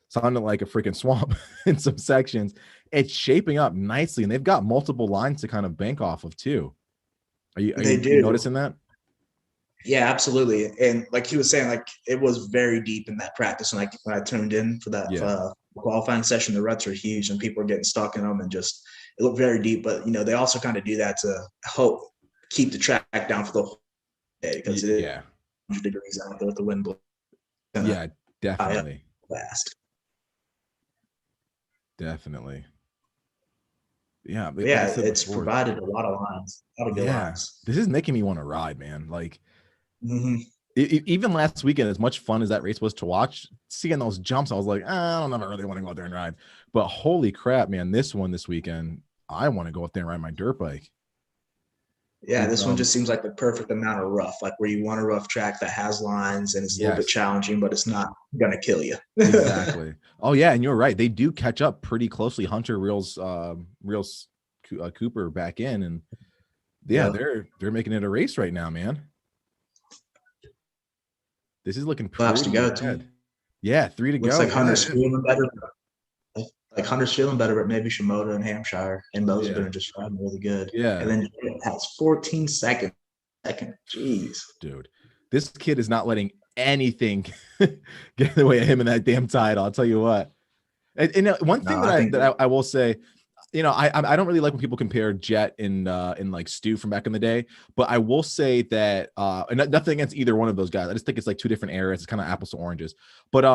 sounded like a freaking swamp in some sections. It's shaping up nicely, and they've got multiple lines to kind of bank off of too. Are you noticing that? Yeah, absolutely. And like he was saying, like it was very deep in that practice. And like when I tuned in for that qualifying session, the ruts are huge and people are getting stuck in them and just it looked very deep. But they also kind of do that to help keep the track down for the whole day because it is 100 degrees out there with the wind blowing. Yeah, definitely. Fast. Definitely. Yeah, it's provided a lot of lines. A lot of good lines. This is making me want to ride, man. Like even last weekend, as much fun as that race was to watch, seeing those jumps, I was like, I don't ever really want to go out there and ride. But holy crap, man, this weekend, I want to go out there and ride my dirt bike. Yeah, this one just seems like the perfect amount of rough, like where you want a rough track that has lines and it's a little bit challenging, but it's not going to kill you. Exactly. Oh, yeah, and you're right. They do catch up pretty closely. Hunter reels Cooper back in, and they're making it a race right now, man. This is looking pretty to go. Yeah, 3 to Looks go. Like Hunter's feeling better. Like Hunter's feeling better, but maybe Shimoda and Hampshire and Mo's been just riding really good. Yeah. And then it has 14 seconds. Jeez. Dude, this kid is not letting anything get in the way of him in that damn title. I'll tell you what. And one thing I will say, I don't really like when people compare Jet and like Stu from back in the day, but I will say that and nothing against either one of those guys. I just think it's like two different eras. It's kind of apples to oranges. But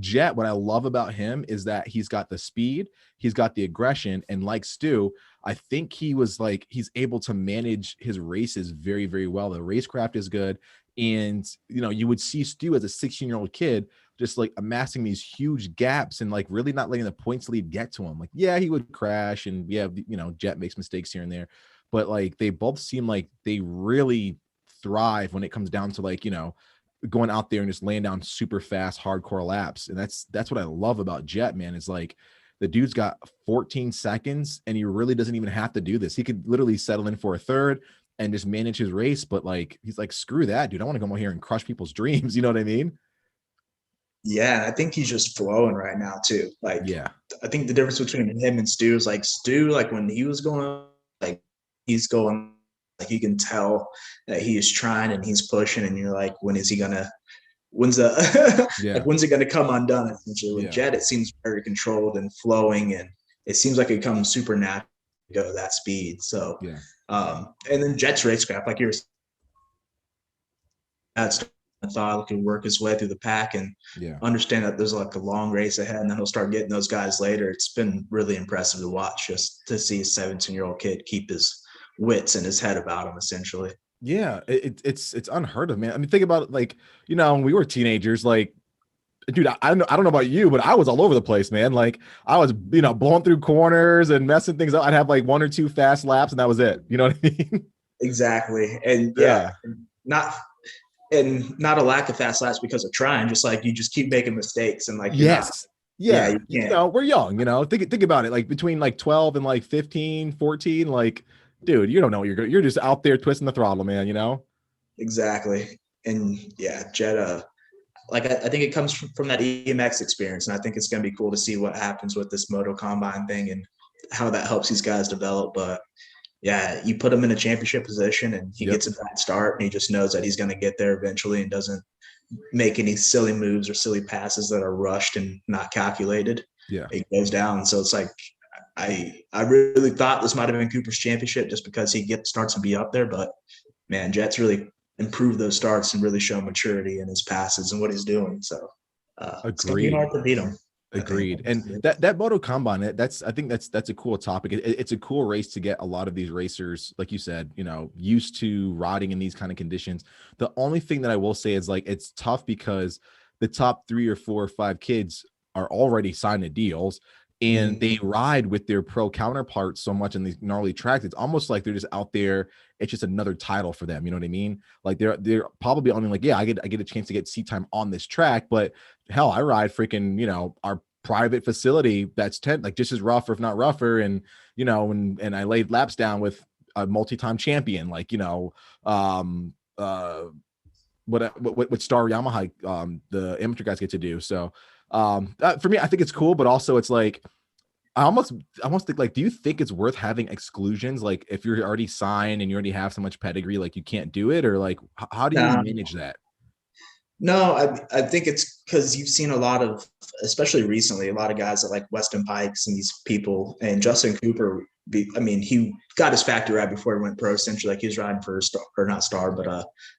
Jet, what I love about him is that he's got the speed, he's got the aggression, and like Stu, I think he's able to manage his races very, very well. The racecraft is good. And, you would see Stu as a 16-year-old kid just like amassing these huge gaps and like really not letting the points lead get to him. Like, yeah, he would crash and Jet makes mistakes here and there, but like they both seem like they really thrive when it comes down to like, going out there and just laying down super fast, hardcore laps. And that's what I love about Jet, man, is like the dude's got 14 seconds and he really doesn't even have to do this. He could literally settle in for a third and just manage his race. But like, he's like, screw that, dude. I want to come out here and crush people's dreams. You know what I mean? Yeah, I think he's just flowing right now too. Like, Yeah. I think the difference between him and Stu is like Stu, like when he was going, like he's going, like you can tell that he is trying and he's pushing, and you're like, when's the Yeah. like when's it gonna come undone? Essentially, with Yeah. Jet, it seems very controlled and flowing, and it seems like it comes super natural to go that speed. So, Yeah. And then Jet's racecraft, like you're that's I thought could work his way through the pack and Yeah. understand that there's like a long race ahead, and then he'll start getting those guys later. It's been really impressive to watch, just to see a 17-year-old kid keep his wits and his head about him, essentially. Yeah. It's unheard of, man. I mean, think about it, like, when we were teenagers, like, dude, I don't know about you, but I was all over the place, man. Like, I was, blowing through corners and messing things up. I'd have like 1 or 2 fast laps, and that was it. You know what I mean? Exactly. And not a lack of fast laps because of trying, just like you just keep making mistakes and like Yes. Yeah. you can't. We're young, think about it. Like between like 12 and like 15, 14, like, dude, you don't know what you're just out there twisting the throttle, man, Exactly. And yeah, Jet, like I think it comes from that EMX experience, and I think it's going to be cool to see what happens with this Moto Combine thing and how that helps these guys develop. But yeah, you put him in a championship position, and he gets a bad start, and he just knows that he's going to get there eventually, and doesn't make any silly moves or silly passes that are rushed and not calculated. Yeah, it goes down. So it's like I really thought this might have been Cooper's championship just because he starts to be up there, but man, Jet's really improve those starts and really show maturity in his passes and what he's doing. So it's gonna be hard to beat him. Agreed. And that Moto Combine, I think that's a cool topic. It's a cool race to get a lot of these racers, like you said, used to riding in these kind of conditions. The only thing that I will say is, like, it's tough because the top 3 or 4 or 5 kids are already signed to deals, and they ride with their pro counterparts so much in these gnarly tracks. It's almost like they're just out there. It's just another title for them. You know what I mean? Like they're probably only like, yeah, I get a chance to get seat time on this track, but hell, I ride freaking, our private facility that's just as rough, or if not rougher. And, and I laid laps down with a multi-time champion, like, what Star Yamaha, the amateur guys get to do. So, for me, I think it's cool, but also it's like, I almost think, like, do you think it's worth having exclusions? Like, if you're already signed and you already have so much pedigree, like, you can't do it, or like, how do you manage that? No, I think it's because you've seen a lot of, especially recently, a lot of guys that like Weston Pikes and these people, and Justin Cooper. He got his factory ride before he went pro. Essentially, like he was riding for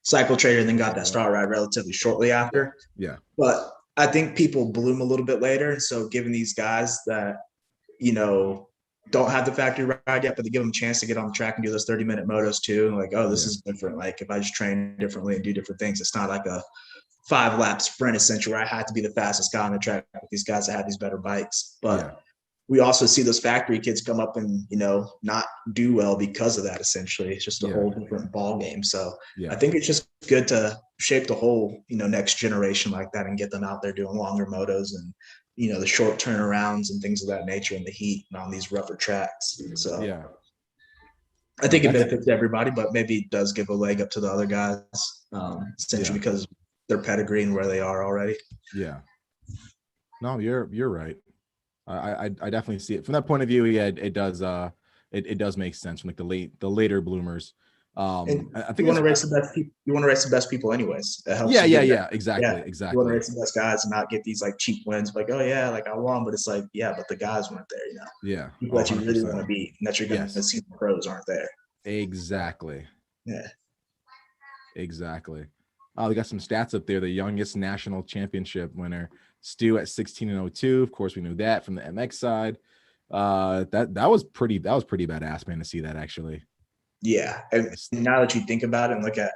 Cycle Trader, and then got that star ride relatively shortly after. Yeah, but I think people bloom a little bit later, and so giving these guys that don't have the factory ride yet, but they give them a chance to get on the track and do those 30-minute motos too. And like, oh, this is different. Like if I just train differently and do different things, it's not like a 5-lap sprint essentially where I had to be the fastest guy on the track with these guys that have these better bikes. But we also see those factory kids come up and, not do well because of that. Essentially, it's just a whole different ball game. So I think it's just good to shape the whole, next generation like that and get them out there doing longer motos and, the short turnarounds and things of that nature in the heat and on these rougher tracks. So I think it benefits everybody, but maybe it does give a leg up to the other guys, essentially because of their pedigree and where they are already. Yeah. No, you're right. I definitely see it from that point of view. Yeah, it does. It does make sense from like the later bloomers. I think you want to race the best people. You want to race the best people, anyways. It helps. Exactly. You want to race the best guys and not get these like cheap wins. Like, oh yeah, like I won, but it's like, yeah, but the guys weren't there. Yeah. People that you really want to beat, and that you're going to see the pros aren't there. Exactly. Yeah. Exactly. We got some stats up there. The youngest national championship winner, Stu, at 16-02. Of course, we knew that from the MX side. That was pretty badass, man, to see that actually. Yeah, and now that you think about it and look at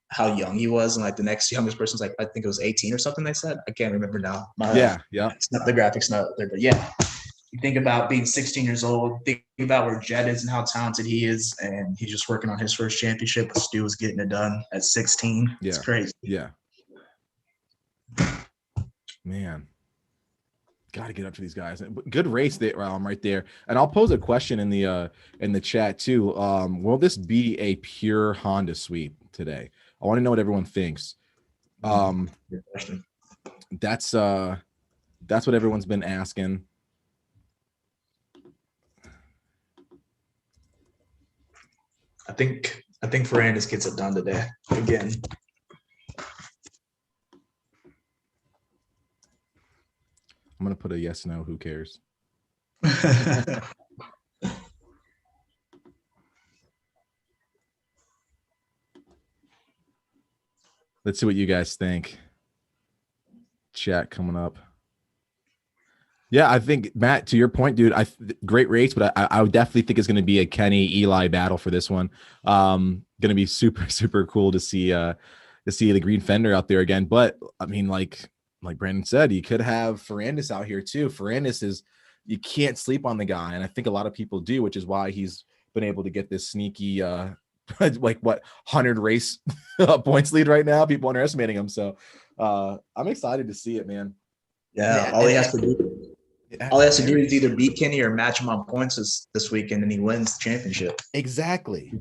how young he was, and like the next youngest person's like, I think it was 18 or something. They said, I can't remember now. It's not the graphics not there, but yeah. You think about being 16 years old, think about where Jet is and how talented he is, and he's just working on his first championship. But Stu was getting it done at 16. It's crazy. Yeah. Man. Got to get up to these guys. Good race there, right there. And I'll pose a question in the chat too. Will this be a pure Honda sweep today? I want to know what everyone thinks. Good question. That's what everyone's been asking. I think Ferrandis gets it done today again. I'm gonna put a yes, no, who cares? Let's see what you guys think. Chat coming up. Yeah, I think, Matt, to your point, dude, great race, but I would definitely think it's going to be a Kenny Eli battle for this one. Going to be super, super cool to see the green fender out there again. But I mean, like Brandon said, you could have Ferrandis out here too. Ferrandis you can't sleep on the guy, and I think a lot of people do, which is why he's been able to get this sneaky like 100 race points lead right now. People underestimating him, so I'm excited to see it, man. Yeah, all he has to do is either beat Kenny or match him on points this weekend, and he wins the championship. Exactly.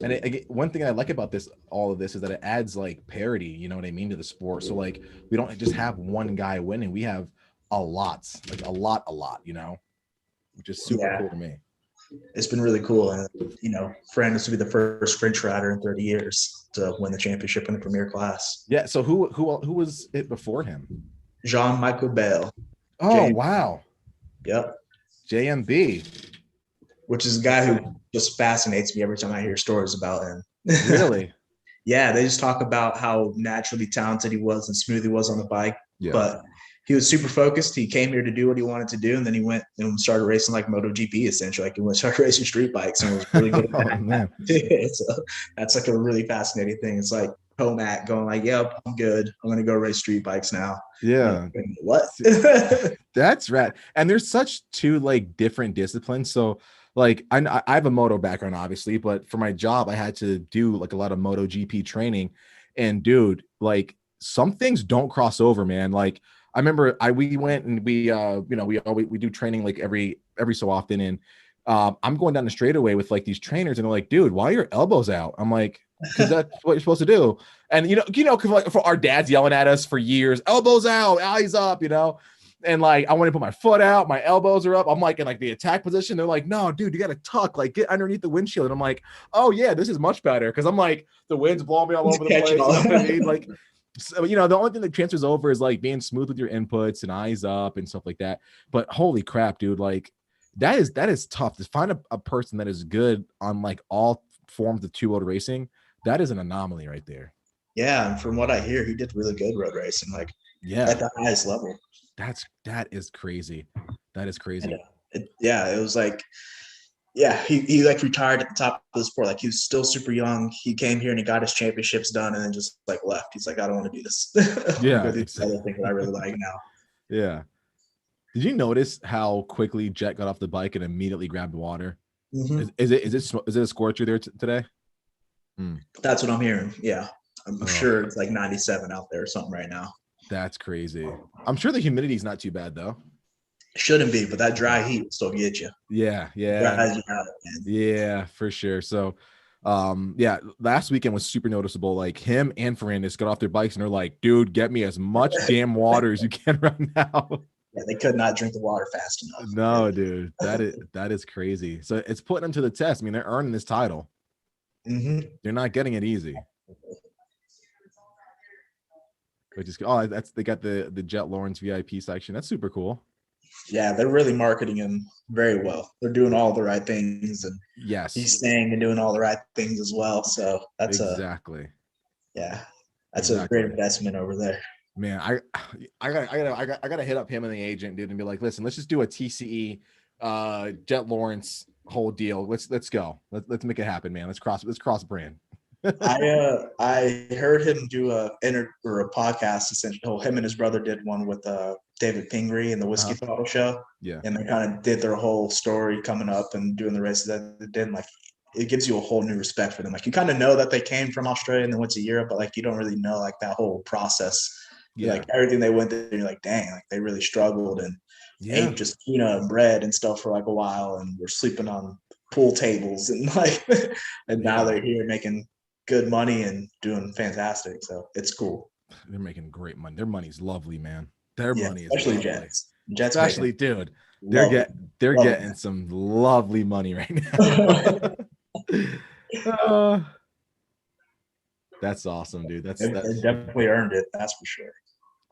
And one thing I like about all of this is that it adds like parity, you know what I mean, to the sport. So like we don't just have one guy winning, we have a lot, you know, which is super cool to me. It's been really cool. And, you know, Ferrandis will be the first French rider in 30 years to win the championship in the premier class. Yeah. So who was it before him? Jean-Michael Bell. Oh, wow. Yep. JMB. Which is a guy who just fascinates me every time I hear stories about him. Really? Yeah, they just talk about how naturally talented he was and smooth he was on the bike. Yeah. But he was super focused. He came here to do what he wanted to do, and then he went and started racing like MotoGP, essentially. Like he went started racing street bikes and was really good at that. Man. So that's like a really fascinating thing. It's like Tomac going like, "Yep, I'm good. I'm gonna go race street bikes now." Yeah. Like, what? That's rad. And there's such two like different disciplines. So like I have a moto background, obviously, but for my job, I had to do like a lot of MotoGP training. And dude, like some things don't cross over, man. Like I remember we went and we do training like every so often. And I'm going down the straightaway with like these trainers, and they're like, dude, why are your elbows out? I'm like, because that's what you're supposed to do. And you know, like for our dads yelling at us for years, elbows out, eyes up, you know. And like I want to put my foot out, my elbows are up. I'm like in like the attack position. They're like, no, dude, you got to tuck, like get underneath the windshield. And I'm like, oh yeah, this is much better, because I'm like the wind's blowing me all over the place. You know what I mean? Like, so, you know, the only thing that transfers over is like being smooth with your inputs and eyes up and stuff like that. But holy crap, dude, like that is tough to find a person that is good on like all forms of two-wheeled racing. That is an anomaly right there. Yeah, and from what I hear, he did really good road racing, like at the highest level. That is crazy. That is crazy. And, it was like, he like retired at the top of the sport. Like he was still super young. He came here and he got his championships done, and then just like left. He's like, I don't want to do this. Yeah, do this other thing that I really like now. Yeah. Did you notice how quickly Jet got off the bike and immediately grabbed water? Mm-hmm. Is it a scorcher there today? That's what I'm hearing. Yeah, I'm sure it's like 97 out there or something right now. That's crazy. I'm sure the humidity is not too bad though. Shouldn't be, but that dry heat will still get you. Yeah. Dries you out, man. Yeah, for sure. So, last weekend was super noticeable. Like him and Ferrandis got off their bikes and they're like, "Dude, get me as much damn water as you can right now." Yeah, they could not drink the water fast enough. No, dude, that is crazy. So it's putting them to the test. I mean, they're earning this title. Mm-hmm. They're not getting it easy. They got the Jet Lawrence VIP section. That's super cool. Yeah, they're really marketing him very well. They're doing all the right things, and yes, he's staying and doing all the right things as well. So that's exactly. That's a great investment over there. Man, I gotta hit up him and the agent, dude, and be like, listen, let's just do a TCE Jet Lawrence whole deal. Let's go. Let's make it happen, man. Let's cross brand. I heard him do a podcast. Essentially, him and his brother did one with David Pingree and the Whiskey Throttle Show. Yeah, and they kind of did their whole story coming up and doing the races that they did. Like, it gives you a whole new respect for them. Like, you kind of know that they came from Australia and then went to Europe, but like you don't really know like that whole process. Yeah, like everything they went through. You're like, dang, like they really struggled and ate just tuna and bread and stuff for like a while, and were sleeping on pool tables and like, and now they're here making good money and doing fantastic. So it's cool. they're making great money. Their money's lovely, man. Their money is especially lovely. Jets Especially, dude, they're getting some lovely money right now. That's awesome, dude. That's they definitely earned it. That's for sure.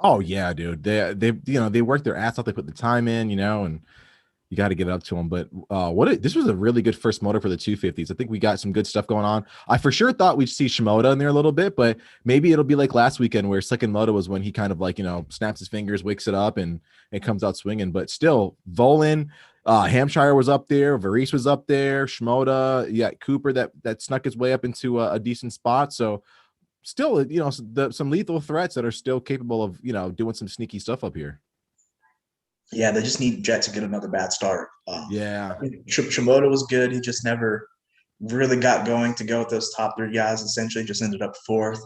Oh yeah, dude. They work their ass off. They put the time in, and you got to get it up to them. But this was a really good first moto for the 250s. I think we got some good stuff going on. I for sure thought we'd see Shimoda in there a little bit, but maybe it'll be like last weekend where second moto was when he kind of like, snaps his fingers, wakes it up, and it comes out swinging. But still, Volan, Hampshire was up there, Varice was up there, Shimoda, yeah, Cooper that snuck his way up into a decent spot. So still, some lethal threats that are still capable of, doing some sneaky stuff up here. Yeah, they just need Jet to get another bad start. Yeah. Shimoda was good. He just never really got going to go with those top three guys, essentially just ended up fourth.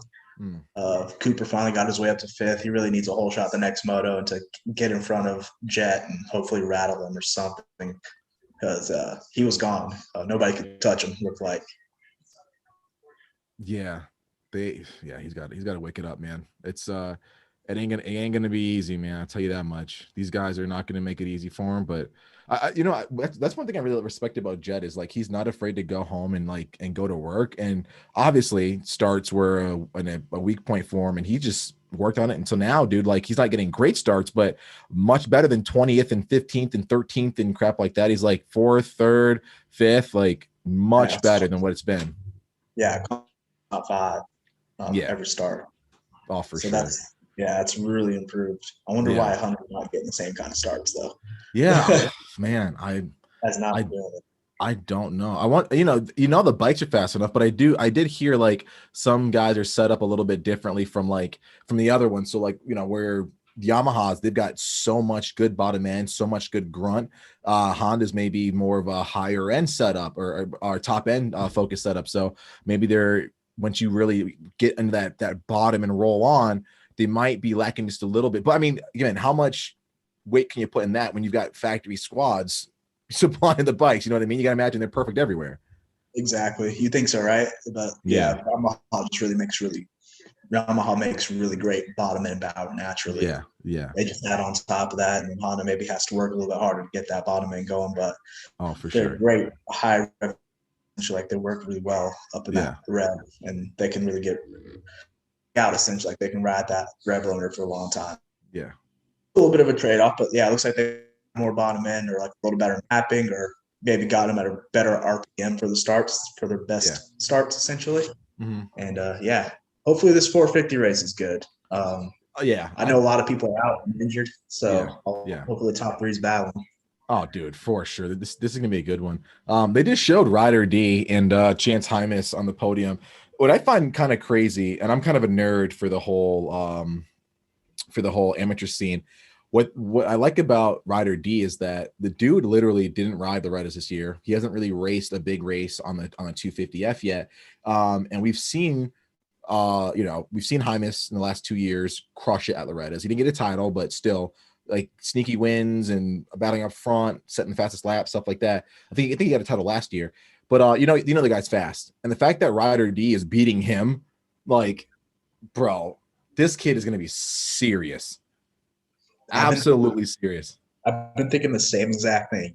Cooper finally got his way up to fifth. He really needs a whole shot the next moto and to get in front of Jet and hopefully rattle him or something because he was gone. Nobody could touch him, looked like. Yeah. He's got to wake it up, man. It's it ain't gonna be easy, man. I'll tell you that much. These guys are not gonna make it easy for him. But that's one thing I really respect about Jet is like he's not afraid to go home and go to work. And obviously starts were a weak point for him, and he just worked on it until now, dude. Like he's not getting great starts, but much better than 20th and 15th and 13th and crap like that. He's like 4th, 3rd, 5th, like much better than what it's been. Yeah, top 5. Every start. Oh, for sure. That's really improved. I wonder why Hunter's not getting the same kind of starts though. Yeah, man, I don't know. I want the bikes are fast enough, but I did hear like some guys are set up a little bit differently from the other ones. So like where Yamahas, they've got so much good bottom end, so much good grunt. Honda's maybe more of a higher end setup or top end focus setup. So maybe once you really get into that bottom and roll on, they might be lacking just a little bit. But I mean, again, how much weight can you put in that when you've got factory squads supplying the bikes? You know what I mean? You got to imagine they're perfect everywhere. Exactly. You think so, right? But Yamaha makes really great bottom end power naturally. Yeah. They just add on top of that, and Honda maybe has to work a little bit harder to get that bottom end going. But for they're sure, great high rev. Like they work really well up in that rev, and they can really get out essentially. Like they can ride that rev limiter for a long time. Yeah, a little bit of a trade off, but it looks like they more bottom end or like a little better mapping, or maybe got them at a better RPM for the starts for their best starts essentially. Mm-hmm. And hopefully this 450 race is good. I know a lot of people are out and injured, so hopefully the top 3's battling. Oh, dude, for sure. This is gonna be a good one. They just showed Ryder D and Chance Hymas on the podium. What I find kind of crazy, and I'm kind of a nerd for the whole amateur scene. What I like about Ryder D is that the dude literally didn't ride the Redders this year. He hasn't really raced a big race on the 250F yet. And we've seen Hymas in the last 2 years crush it at Loretta's. He didn't get a title, but still like sneaky wins and battling up front, setting the fastest lap, stuff like that. I think he got a title last year, but the guy's fast. And the fact that Ryder D is beating him, like, bro, this kid is going to be serious. Absolutely serious. I've been thinking the same exact thing.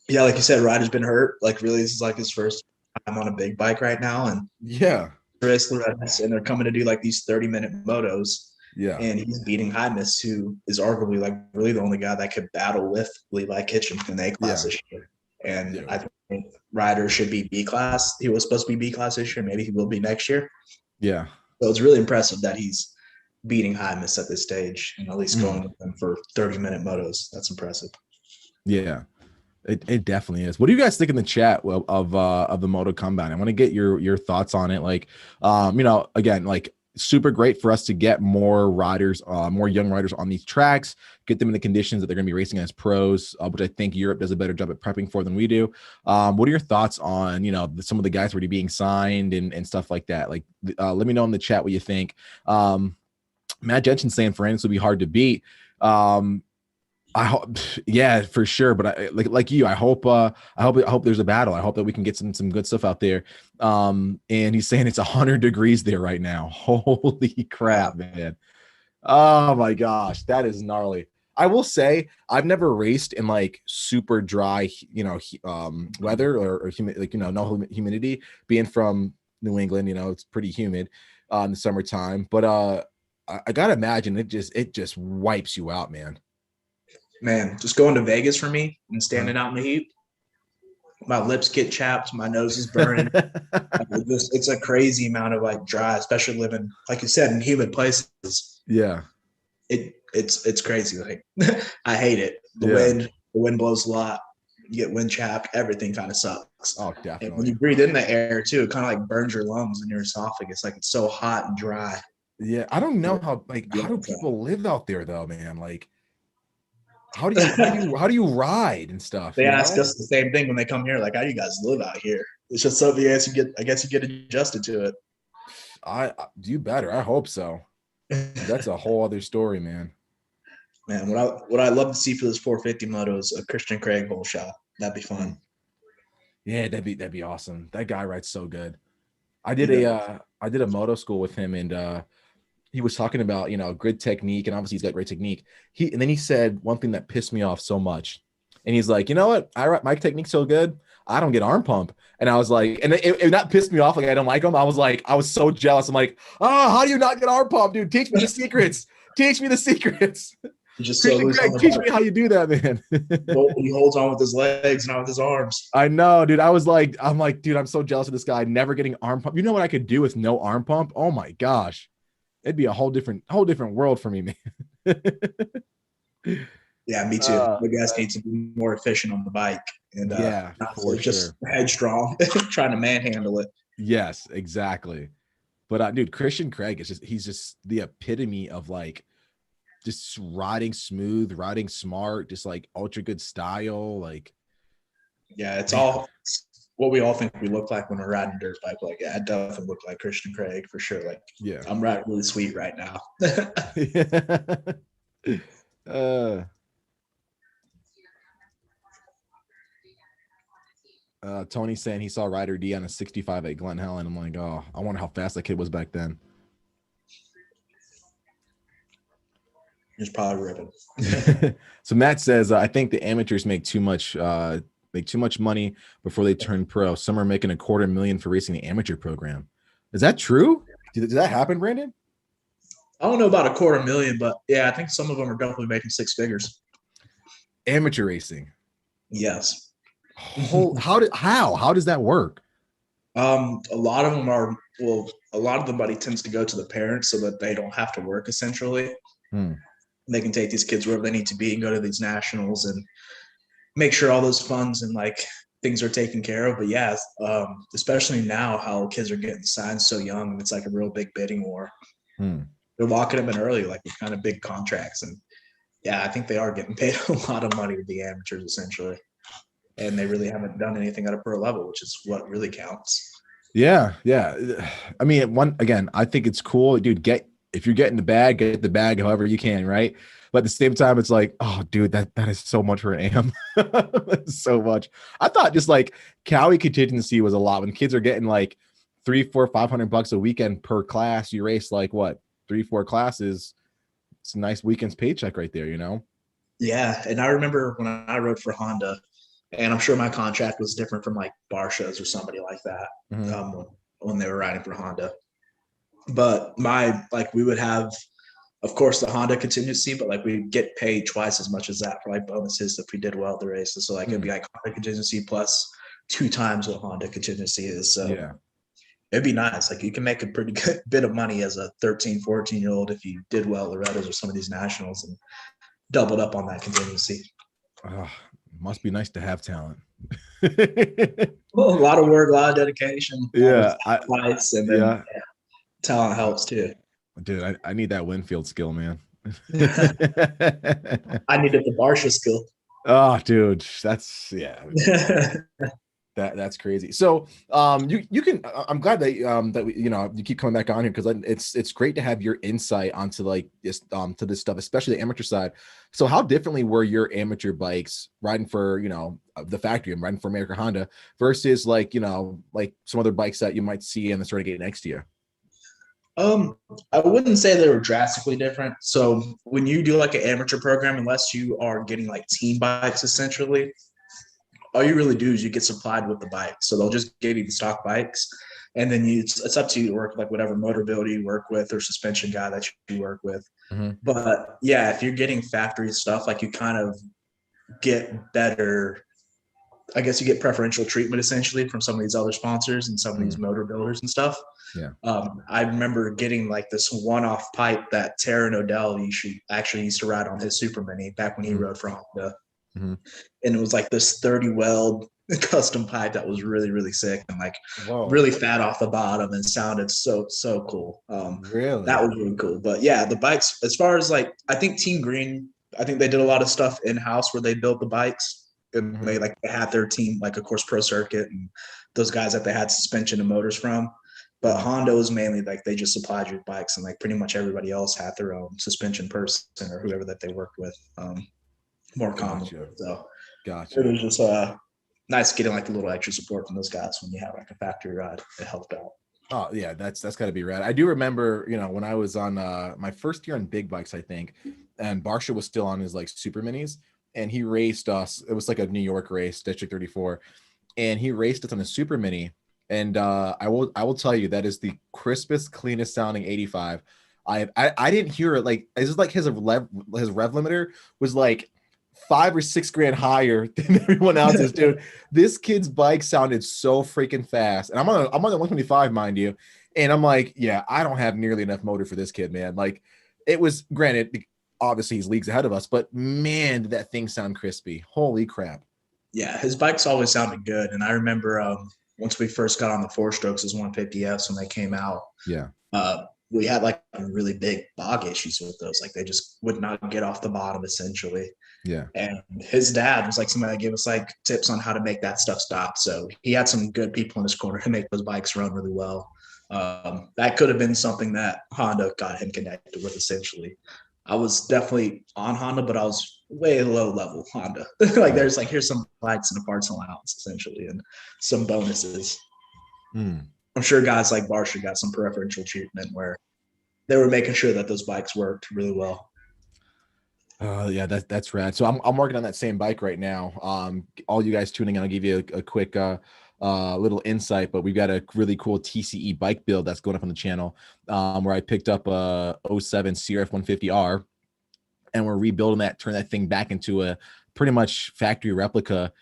Like you said, Ryder's been hurt. Like really, this is like his first time on a big bike right now. And and they're coming to do like these 30-minute motos. Yeah. And he's beating Hymas, who is arguably like really the only guy that could battle with Levi Kitchen in the A-class this year. And I think Ryder should be B-class. He was supposed to be B-class this year. Maybe he will be next year. Yeah. So it's really impressive that he's beating Hymas at this stage and at least going with them for 30-minute motos. That's impressive. Yeah. It definitely is. What do you guys think in the chat of the Moto Combine? I want to get your thoughts on it. Like, again, like super great for us to get more riders, more young riders on these tracks, get them in the conditions that they're going to be racing as pros, which I think Europe does a better job at prepping for than we do. What are your thoughts on, some of the guys already being signed and stuff like that? Like, let me know in the chat what you think. Matt Jensen saying Fernandez will be hard to beat. I hope, yeah, for sure. But I like you. I hope there's a battle. I hope that we can get some good stuff out there. And he's saying it's 100 degrees there right now. Holy crap, man! Oh my gosh, that is gnarly. I will say I've never raced in like super dry, weather or humid, like no humidity. Being from New England, it's pretty humid in the summertime. But I gotta imagine it just wipes you out, man. Man, just going to Vegas for me and standing out in the heat, my lips get chapped, my nose is burning. It's a crazy amount of like dry, especially living, like you said, in humid places. Yeah. It's crazy. Like I hate it. The wind blows a lot. You get wind chapped. Everything kind of sucks. Oh, definitely. And when you breathe in the air too, it kind of like burns your lungs and your esophagus. Like it's so hot and dry. Yeah, I don't know how do people live out there though, man? Like, how do you ride and stuff? They ask us the same thing when they come here. Like, how do you guys live out here? It's just something I guess you get adjusted to it. I do better. I hope so. That's a whole other story, man. Man, what I love to see for this 450 moto is a Christian Craig whole shot. That'd be fun. Yeah, that'd be awesome. That guy rides so good. I did a moto school with him, and he was talking about grid technique, and obviously he's got great technique. And then he said one thing that pissed me off so much, and he's like, you know what? My technique's so good, I don't get arm pump. And I was like, and it that pissed me off. Like I don't like him. I was so jealous. I'm like, how do you not get arm pump, dude? Teach me the secrets. Teach me the secrets. Just Greg, teach me how you do that, man. He holds on with his legs, not with his arms. I know, dude. I'm like, dude, I'm so jealous of this guy never getting arm pump. You know what I could do with no arm pump? Oh my gosh. It'd be a whole different world for me, man. Yeah, me too. The guys need to be more efficient on the bike, and not just headstrong, trying to manhandle it. Yes, exactly. But dude, Christian Craig he's just the epitome of like just riding smooth, riding smart, just like ultra good style. Like, yeah, it's all what we all think we look like when we're riding dirt bike. Like, yeah, I definitely look like Christian Craig for sure. Like, yeah, I'm riding really sweet right now. Tony saying he saw Ryder D on a 65 at Glen Helen. I'm like, oh, I wonder how fast that kid was back then. He's probably ripping. So Matt says, I think the amateurs make too much money before they turn pro. Some are making $250,000 for racing the amateur program. Is that true? Did that happen, Brandon? I don't know about $250,000, but yeah, I think some of them are definitely making six figures. Amateur racing. Yes. How does that work? A lot of them are, a lot of the money tends to go to the parents so that they don't have to work essentially. They can take these kids wherever they need to be and go to these nationals and make sure all those funds and like things are taken care of. But yeah, especially now how kids are getting signed so young, it's like a real big bidding war. They're locking them in early, like with kind of big contracts. And yeah, I think they are getting paid a lot of money with the amateurs essentially. And they really haven't done anything at a pro level, which is what really counts. Yeah. I mean, I think it's cool, dude. If you're getting the bag, get the bag however you can, right? But at the same time, it's like, oh, dude, that is so much for an AM. So much. I thought just like Cowie contingency was a lot. When kids are getting like $300-$500 a weekend per class, you race like what, 3-4 classes. It's a nice weekend's paycheck right there, Yeah, and I remember when I rode for Honda, and I'm sure my contract was different from like Barsha's or somebody like that when they were riding for Honda. But we would have, of course, the Honda contingency, but like we get paid twice as much as that for like bonuses if we did well at the races. So like it'd be like Honda contingency plus 2 times what Honda contingency is. So yeah, it'd be nice. Like you can make a pretty good bit of money as a 13, 14-year-old if you did well at Loretta's or some of these nationals and doubled up on that contingency. Must be nice to have talent. Well, a lot of work, a lot of dedication. Yeah, talent helps too. Dude, I need that Winfield skill, man. I needed the Barsha skill. Oh, dude, that's That's crazy. So you can I'm glad that that we, you keep coming back on here because it's great to have your insight onto like this to this stuff, especially the amateur side. So how differently were your amateur bikes riding for the factory and riding for America Honda versus like like some other bikes that you might see in the Renegade next to you? I wouldn't say they were drastically different. So when you do like an amateur program, unless you are getting like team bikes essentially, all you really do is you get supplied with the bike. So they'll just give you the stock bikes, and then it's up to you to work like whatever motor builder you work with or suspension guy that you work with. Mm-hmm. But yeah, if you're getting factory stuff, like you kind of get better. I guess you get preferential treatment essentially from some of these other sponsors and some of these motor builders and stuff. Yeah. I remember getting like this one-off pipe that Taryn Odell actually used to ride on his Super Mini back when he rode for Honda. Mm-hmm. And it was like this 30 weld custom pipe that was really, really sick and like Whoa. really fat off the bottom and sounded so cool. Really? That was really cool. But yeah, the bikes, as far as like, I think Team Green, I think they did a lot of stuff in-house where they built the bikes. And they had their team, like of course Pro Circuit and those guys that they had suspension and motors from. But Honda was mainly like they just supplied you with bikes, and like pretty much everybody else had their own suspension person or whoever that they worked with. More common. So gotcha. It was just nice getting like a little extra support from those guys when you have like a factory ride. It helped out. Oh yeah, that's got to be rad. I do remember, when I was on my first year on big bikes, I think, and Barsha was still on his like super minis, and he raced us. It was like a New York race, District 34, and he raced us on a super mini. And I will tell you that is the crispest, cleanest sounding 85. I didn't hear it like it's just like his rev limiter was like 5 or 6 grand higher than everyone else's, dude. This kid's bike sounded so freaking fast, and I'm on the 125, mind you. And I'm like, yeah, I don't have nearly enough motor for this kid, man. Like, it was granted, obviously he's leagues ahead of us, but man, did that thing sound crispy. Holy crap. Yeah, his bikes always sounded good. And I remember once we first got on the 4-strokes as 150Fs when they came out. Yeah. We had like really big bog issues with those. Like they just would not get off the bottom essentially. Yeah. And his dad was like somebody that gave us like tips on how to make that stuff stop. So he had some good people in his corner to make those bikes run really well. That could have been something that Honda got him connected with essentially. I was definitely on Honda, but I was way low level Honda. Like there's like, here's some bikes and a parts allowance essentially and some bonuses. I'm sure guys like Barsha got some preferential treatment where they were making sure that those bikes worked really well. Yeah, that's rad. So I'm working on that same bike right now. All you guys tuning in, I'll give you a quick little insight, but we've got a really cool TCE bike build that's going up on the channel, where I picked up a 07 CRF 150R, and we're rebuilding that, turn that thing back into a pretty much factory replica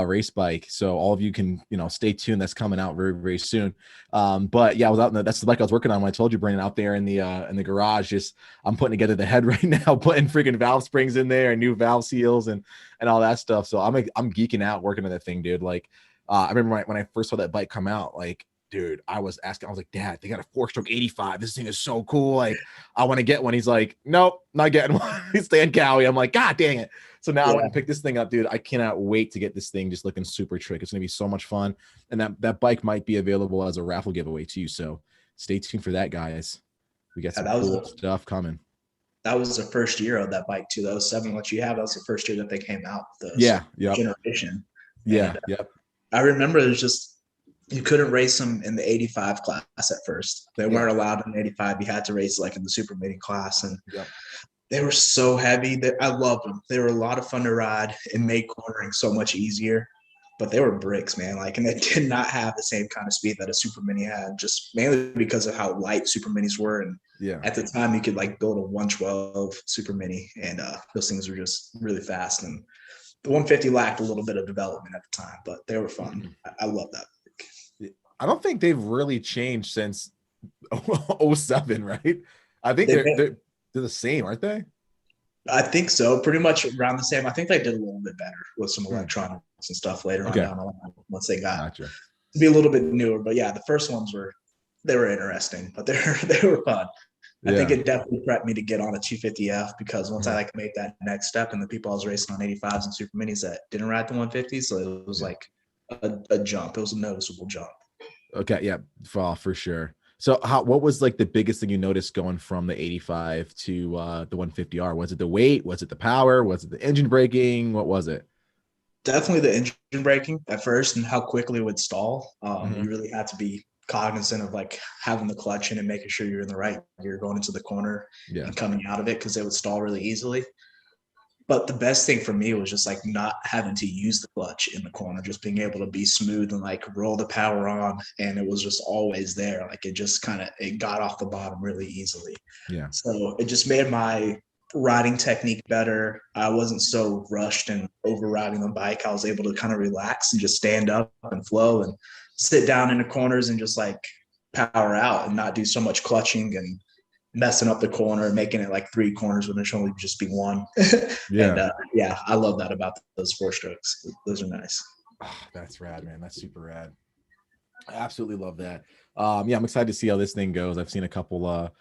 race bike. So all of you can, stay tuned. That's coming out very, very soon. But yeah, I was out that's the bike I was working on when I told you, Brandon, out there in the garage. Just I'm putting together the head right now, putting freaking valve springs in there and new valve seals and all that stuff. So I'm geeking out working on that thing, dude. Like I remember when I first saw that bike come out, like, dude, I was like, Dad, they got a 4-stroke 85. This thing is so cool. Like, I want to get one. He's like, nope, not getting one. He's staying Cowie. I'm like, God dang it. So now I want to pick this thing up, dude. I cannot wait to get this thing just looking super trick. It's going to be so much fun. And that bike might be available as a raffle giveaway too. So stay tuned for that, guys. We got some cool stuff coming. That was the first year of that bike too. That was 7, what you have. That was the first year that they came out. Generation. Yeah. Yep. I remember it was just, you couldn't race them in the 85 class at first. They weren't allowed in the 85. You had to race like in the super mini class. And they were so heavy that I loved them. They were a lot of fun to ride and made cornering so much easier, but they were bricks, man. Like, and they did not have the same kind of speed that a super mini had, just mainly because of how light super minis were. And at the time you could like build a 112 super mini, and those things were just really fast. And the 150 lacked a little bit of development at the time, but they were fun. I love that. I don't think they've really changed since 07, right? I think they're the same, aren't they? I think so. Pretty much around the same. I think they did a little bit better with some electronics and stuff later on down the line once they got to be a little bit newer. But yeah, the first ones were interesting, but they were fun. I think it definitely prepped me to get on a 250F because once I like made that next step, and the people I was racing on 85s and super minis that didn't ride the 150s, so it was like a jump. It was a noticeable jump. Okay, yeah, for sure. So what was like the biggest thing you noticed going from the 85 to the 150R? Was it the weight? Was it the power? Was it the engine braking? What was it? Definitely the engine braking at first and how quickly it would stall. You really had to be cognizant of like having the clutch in and making sure you're in the right gear going into the corner and coming out of it, because it would stall really easily. But the best thing for me was just like not having to use the clutch in the corner, just being able to be smooth and like roll the power on. And it was just always there. Like it just it got off the bottom really easily. Yeah. So it just made my riding technique better. I wasn't so rushed and overriding the bike. I was able to kind of relax and just stand up and flow and sit down in the corners and just like power out and not do so much clutching and messing up the corner, making it like 3 corners when there should only just be 1. Yeah. And I love that about those 4 strokes. Those are nice. Oh, that's rad, man. That's super rad. I absolutely love that. Yeah, I'm excited to see how this thing goes. I've seen a couple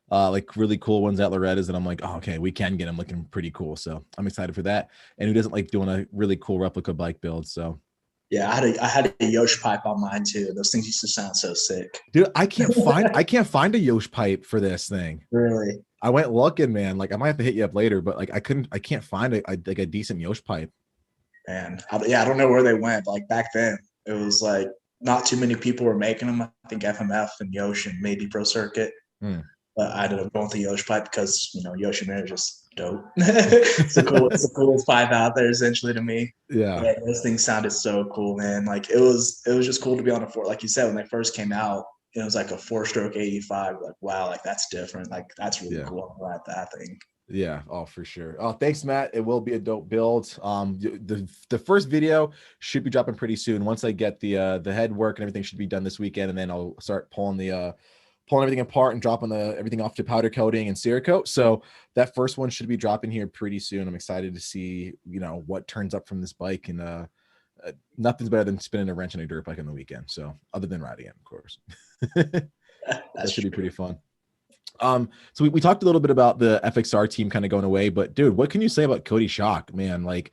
like really cool ones at Loretta's, and I'm like, oh, okay, we can get them looking pretty cool. So I'm excited for that. And who doesn't like doing a really cool replica bike build? So yeah, I had a Yosh pipe on mine too. Those things used to sound so sick. dude, I can't find a Yosh pipe for this thing. Really? I went looking, man. Like I might have to hit you up later, but like I can't find a decent Yosh pipe. Man, I don't know where they went. Like back then, it was like not too many people were making them. I think FMF and Yosh and maybe Pro Circuit. But I ended up going with the Yosh pipe because, Yosh and Air is just dope. It's the coolest pipe out there, essentially, to me. Yeah. Those things sounded so cool, man. Like it was just cool to be on a 4. Like you said, when they first came out, it was like a 4-stroke 85. Like, wow, like that's different. Like that's really cool. I like that thing. Yeah. Oh, for sure. Oh, thanks, Matt. It will be a dope build. The first video should be dropping pretty soon. Once I get the head work and everything should be done this weekend, and then I'll start pulling everything apart and dropping everything off to powder coating and Cerakote. So that first one should be dropping here pretty soon. I'm excited to see, what turns up from this bike, and nothing's better than spinning a wrench on a dirt bike on the weekend. So other than riding it, of course. That should be pretty fun. So we talked a little bit about the FXR team kind of going away, but dude, what can you say about Cody Schock, man? Like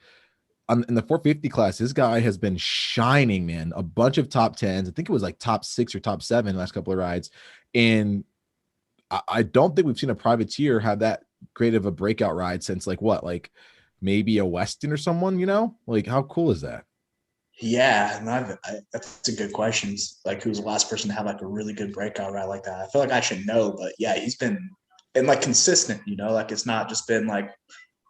in the 450 class, this guy has been shining, man. A bunch of top 10s. I think it was like top 6 or top 7 last couple of rides. And I don't think we've seen a privateer have that great of a breakout ride since like maybe a Weston or someone, like how cool is that? Yeah, and that's a good question. Like, who's the last person to have like a really good breakout ride like that? I feel like I should know, but yeah, he's been like consistent. Like it's not just been like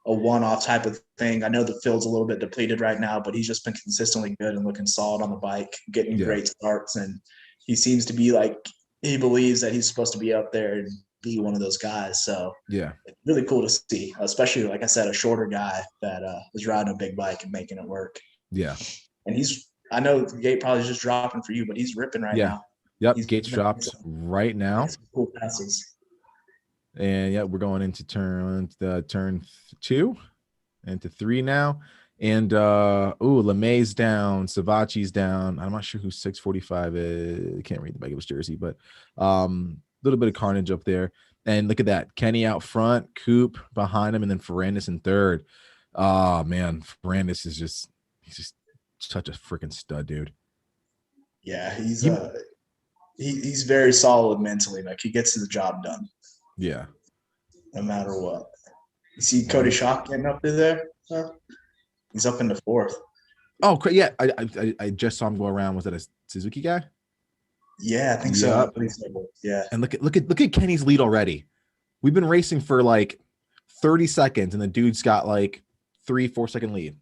a one-off type of thing. I know the field's a little bit depleted right now, but he's just been consistently good and looking solid on the bike, getting great starts, and he seems to be like he believes that he's supposed to be up there and be one of those guys. So yeah, it's really cool to see, especially like I said, a shorter guy that is riding a big bike and making it work. Yeah. And I know the gate probably is just dropping for you, but he's ripping right now. Yep. Gates dropped right now. Cool passes. And yeah, we're going into turn 2 into 3 now. And LeMay's down, Savachi's down. I'm not sure who 645 is. I can't read the back of his jersey, but a little bit of carnage up there. And look at that. Kenny out front, Coop behind him, and then Ferrandis in third. Oh man, Ferrandis is he's just such a freaking stud, dude. Yeah, he's very solid mentally. Like he gets the job done. Yeah. No matter what. You see Cody Schock getting up there? He's up in the 4th. Oh, yeah. I just saw him go around. Was that a Suzuki guy? Yeah, I think so. Yeah. And look at Kenny's lead already. We've been racing for like 30 seconds, and the dude's got like 3-4 second lead.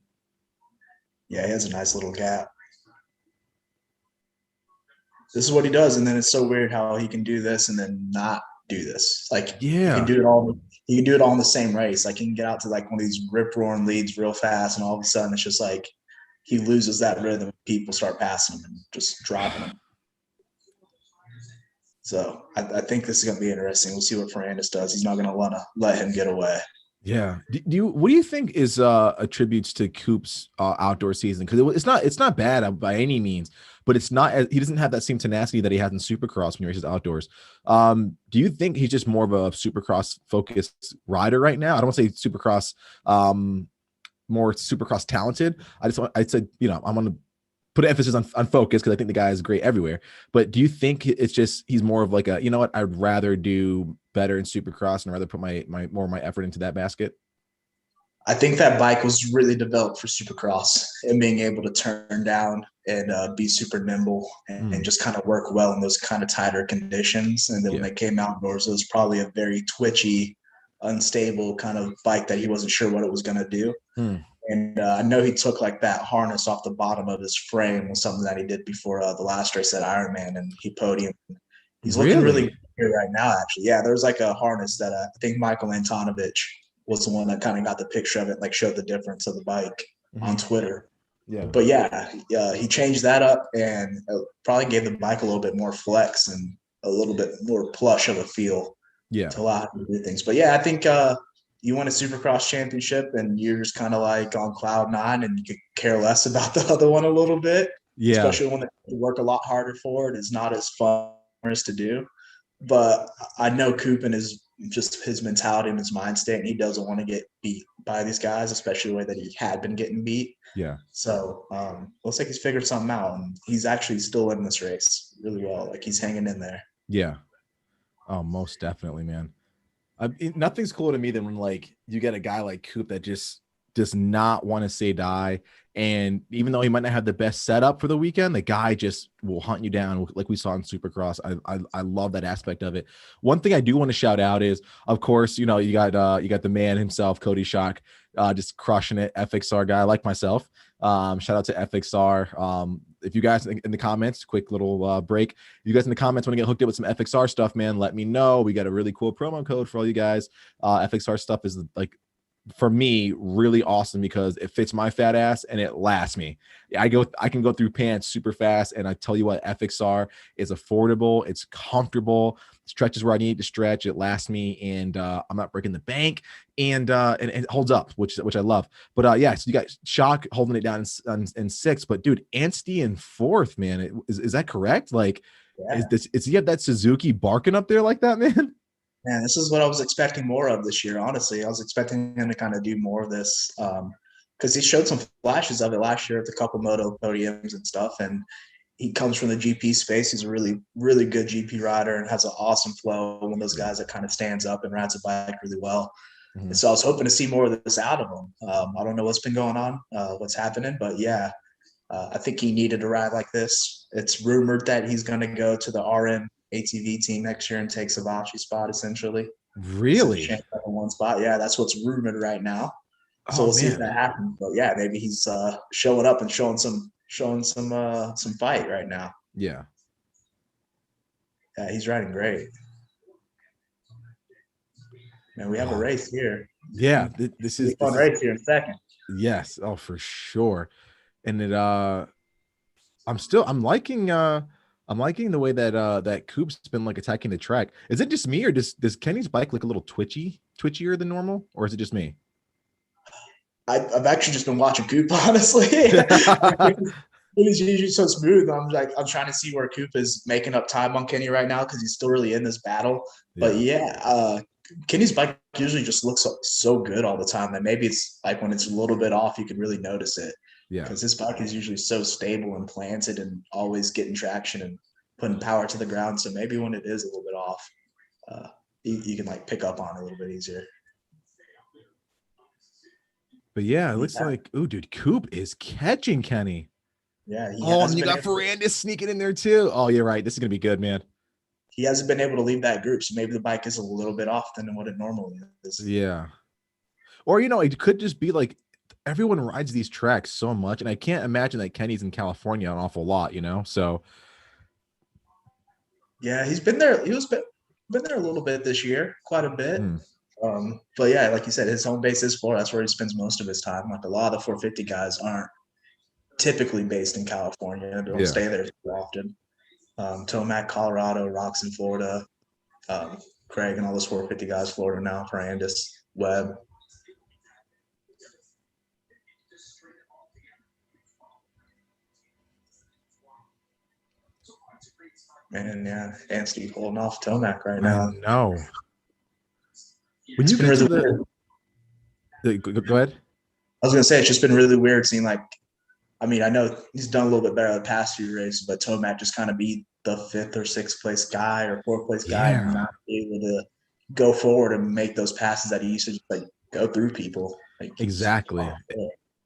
Yeah, he has a nice little gap. This is what he does, and then it's so weird how he can do this and then not do this. Like, he can do it all. He can do it all in the same race. Like, he can get out to like one of these rip roaring leads real fast, and all of a sudden it's just like he loses that rhythm. People start passing him and just dropping him. So I think this is going to be interesting. We'll see what Ferrandis does. He's not going to want to let him get away. Yeah. What do you think is attributes to Coop's outdoor season? Because it's not bad by any means, but it's not. He doesn't have that same tenacity that he has in Supercross when he races outdoors. Do you think he's just more of a Supercross focused rider right now? I don't want to say Supercross, more Supercross talented. I'd say, I'm going to put emphasis on focus because I think the guy is great everywhere. But do you think it's just he's more of like a, you know what, I'd rather do better in Supercross and rather put my more of my effort into that basket? I think that bike was really developed for Supercross and being able to turn down and be super nimble and just kind of work well in those kind of tighter conditions. And then when they came outdoors, it was probably a very twitchy, unstable kind of bike that he wasn't sure what it was going to do. And I know he took like that harness off the bottom of his frame was something that he did before the last race at Ironman, and he podiumed. He's looking really good right now, actually. Yeah, there's like a harness that I think Michael Antonovich was the one that kind of got the picture of it, like showed the difference of the bike on Twitter. Yeah. But yeah, he changed that up and probably gave the bike a little bit more flex and a little bit more plush of a feel to allow him to do things. But yeah, I think you win a Supercross championship and you're just kind of like on cloud nine and you could care less about the other one a little bit. Yeah. Especially when they work a lot harder for it. It's not as fun to do. But I know Coop and his mentality and his mind state, and he doesn't want to get beat by these guys, especially the way that he had been getting beat. Yeah. So looks like he's figured something out, and he's actually still in this race really well. Like he's hanging in there. Yeah. Oh, most definitely, man. Nothing's cooler to me than when like you get a guy like Coop that just does not want to say die. And even though he might not have the best setup for the weekend, the guy just will hunt you down like we saw in Supercross. I love that aspect of it. One thing I do want to shout out is, of course, you know, you got the man himself, Cody Schock, just crushing it. FXR guy like myself. Shout out to FXR. If you guys in the comments, quick little break. If you guys in the comments want to get hooked up with some FXR stuff, man, let me know. We got a really cool promo code for all you guys. FXR stuff is like, for me, really awesome because it fits my fat ass and it lasts me. I can go through pants super fast, and I tell you what, FXR is affordable, it's comfortable, stretches where I need to stretch, it lasts me, and I'm not breaking the bank, and it holds up, which I love. But yeah, so you got Shock holding it down in sixth, but dude, Anstey in fourth, man. Is that correct? Like, is he have that Suzuki barking up there like that, man? Man, this is what I was expecting more of this year, honestly. I was expecting him to kind of do more of this because he showed some flashes of it last year at the couple moto podiums and stuff. And he comes from the GP space. He's a really, really good GP rider and has an awesome flow. One of those guys that kind of stands up and rides a bike really well. And so I was hoping to see more of this out of him. I don't know what's been going on, what's happening, but yeah, I think he needed a ride like this. It's rumored that he's going to go to the RM ATV team next year and take Savachi's spot, essentially. Really? One spot. Yeah, that's what's rumored right now. So we'll see if that happens. But yeah, maybe he's showing up and showing some fight right now. Yeah. Yeah, he's riding great. Man, we have a race here. Yeah, this is a fun race here in second. Yes. Oh, for sure. And it I'm liking the way that Coop's been like attacking the track. Is it just me, or does Kenny's bike look a little twitchier than normal, or is it just me? I've actually just been watching Coop, honestly. He's usually so smooth. I'm trying to see where Coop is making up time on Kenny right now because he's still really in this battle. But yeah, Kenny's bike usually just looks so good all the time that maybe it's like when it's a little bit off, you can really notice it. Yeah, because his bike is usually so stable and planted and always getting traction and putting power to the ground. So maybe when it is a little bit off, you can like pick up on it a little bit easier. But yeah, it looks like, ooh, dude, Coop is catching Kenny. Yeah. And you got Ferrandis sneaking in there too. Oh, you're right. This is gonna be good, man. He hasn't been able to leave that group, so maybe the bike is a little bit off than what it normally is. Yeah. Or it could just be like, everyone rides these tracks so much, and I can't imagine that Kenny's in California an awful lot, so yeah, he's been there. Been there a little bit this year, quite a bit. But yeah, like you said, his home base is Florida. That's where he spends most of his time. Like a lot of the 450 guys aren't typically based in California. They don't stay there too often. Tomac, Colorado, Rocks in Florida, Craig and all those 450 guys, Florida now, Ferrandis, Webb. Man, yeah, Anstey holding off Tomac right now. No. When you get to go ahead. I was gonna say it's just been really weird seeing like I mean, I know he's done a little bit better the past few races, but Tomac just kind of be the 5th or 6th place guy or 4th place guy and not be able to go forward and make those passes that he used to just like go through people. Like Exactly.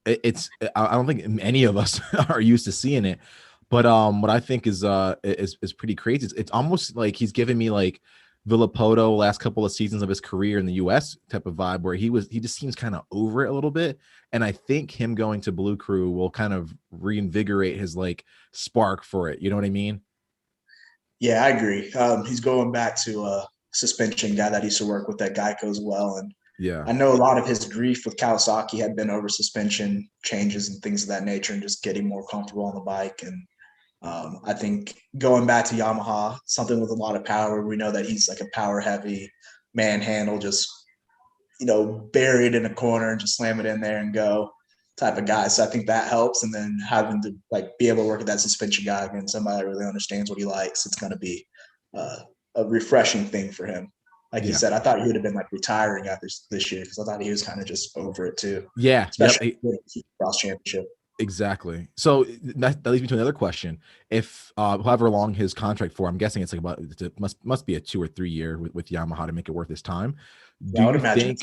It's I don't think any of us are used to seeing it, but what I think is pretty crazy. It's almost like he's giving me like Villapoto last couple of seasons of his career in the US type of vibe, where he just seems kind of over it a little bit. And I think him going to Blue Crew will kind of reinvigorate his like spark for it. You know what I mean? Yeah, I agree. He's going back to a suspension guy that used to work with at Geico as well. And Yeah, I know a lot of his grief with Kawasaki had been over suspension changes and things of that nature and just getting more comfortable on the bike. And I think going back to Yamaha, something with a lot of power, we know that he's like a power heavy manhandle, just, buried in a corner and just slam it in there and go type of guy. So I think that helps. And then having to like be able to work with that suspension guy against somebody that really understands what he likes, it's going to be a refreshing thing for him. Like you said, I thought he would have been like retiring after this year because I thought he was kind of just over it too. Yeah, especially with the cross championship. Exactly. So that leads me to another question. If however long his contract for, I'm guessing it's like about it must be a 2 or 3 year with Yamaha to make it worth his time. Do you think?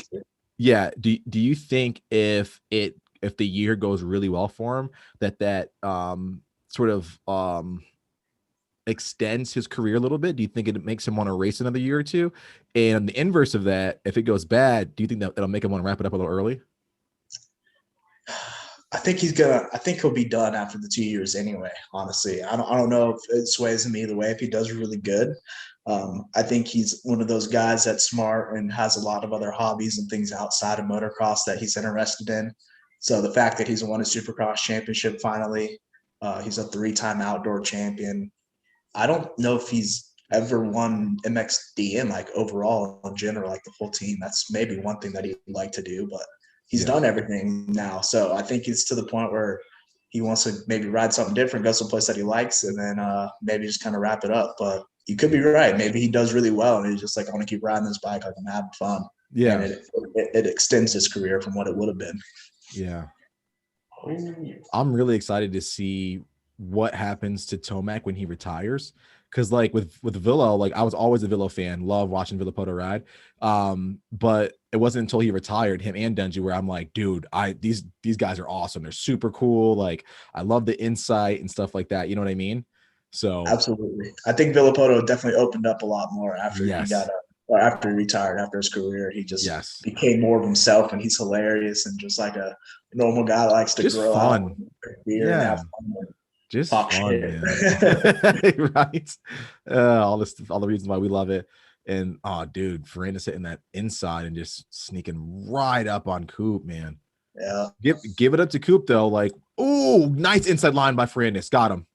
Yeah. Do you think if the year goes really well for him, that sort of extends his career a little bit? Do you think it makes him want to race another year or two? And the inverse of that, if it goes bad, do you think that it'll make him want to wrap it up a little early? I think he'll be done after the 2 years anyway. Honestly, I don't know if it sways him either way. If he does really good, I think he's one of those guys that's smart and has a lot of other hobbies and things outside of motocross that he's interested in. So the fact that he's won a Supercross championship finally, he's a 3-time outdoor champion. I don't know if he's ever won MXDM like overall in general, like the full team. That's maybe one thing that he'd like to do, but he's done everything now. So I think it's to the point where he wants to maybe ride something different, go someplace that he likes, and then maybe just kind of wrap it up. But you could be right. Maybe he does really well, and he's just like, I want to keep riding this bike, like I'm having fun. Yeah. And it extends his career from what it would have been. Yeah. I'm really excited to see what happens to Tomac when he retires. Because like with Villa, like I was always a Villa fan, love watching Villapoto ride. But it wasn't until he retired, him and Denji, where I'm like, dude, these guys are awesome. They're super cool. Like I love the insight and stuff like that. You know what I mean? So absolutely, I think Villapoto definitely opened up a lot more after he got after he retired, after his career. He just became more of himself, and he's hilarious and just like a normal guy that likes to just grill fun. Out beer and have fun. Just fun, man. Right? All the reasons why we love it. And dude, Ferrandis hitting that inside and just sneaking right up on Coop, man. Yeah. Give it up to Coop though. Like, oh, nice inside line by Ferrandis. Got him.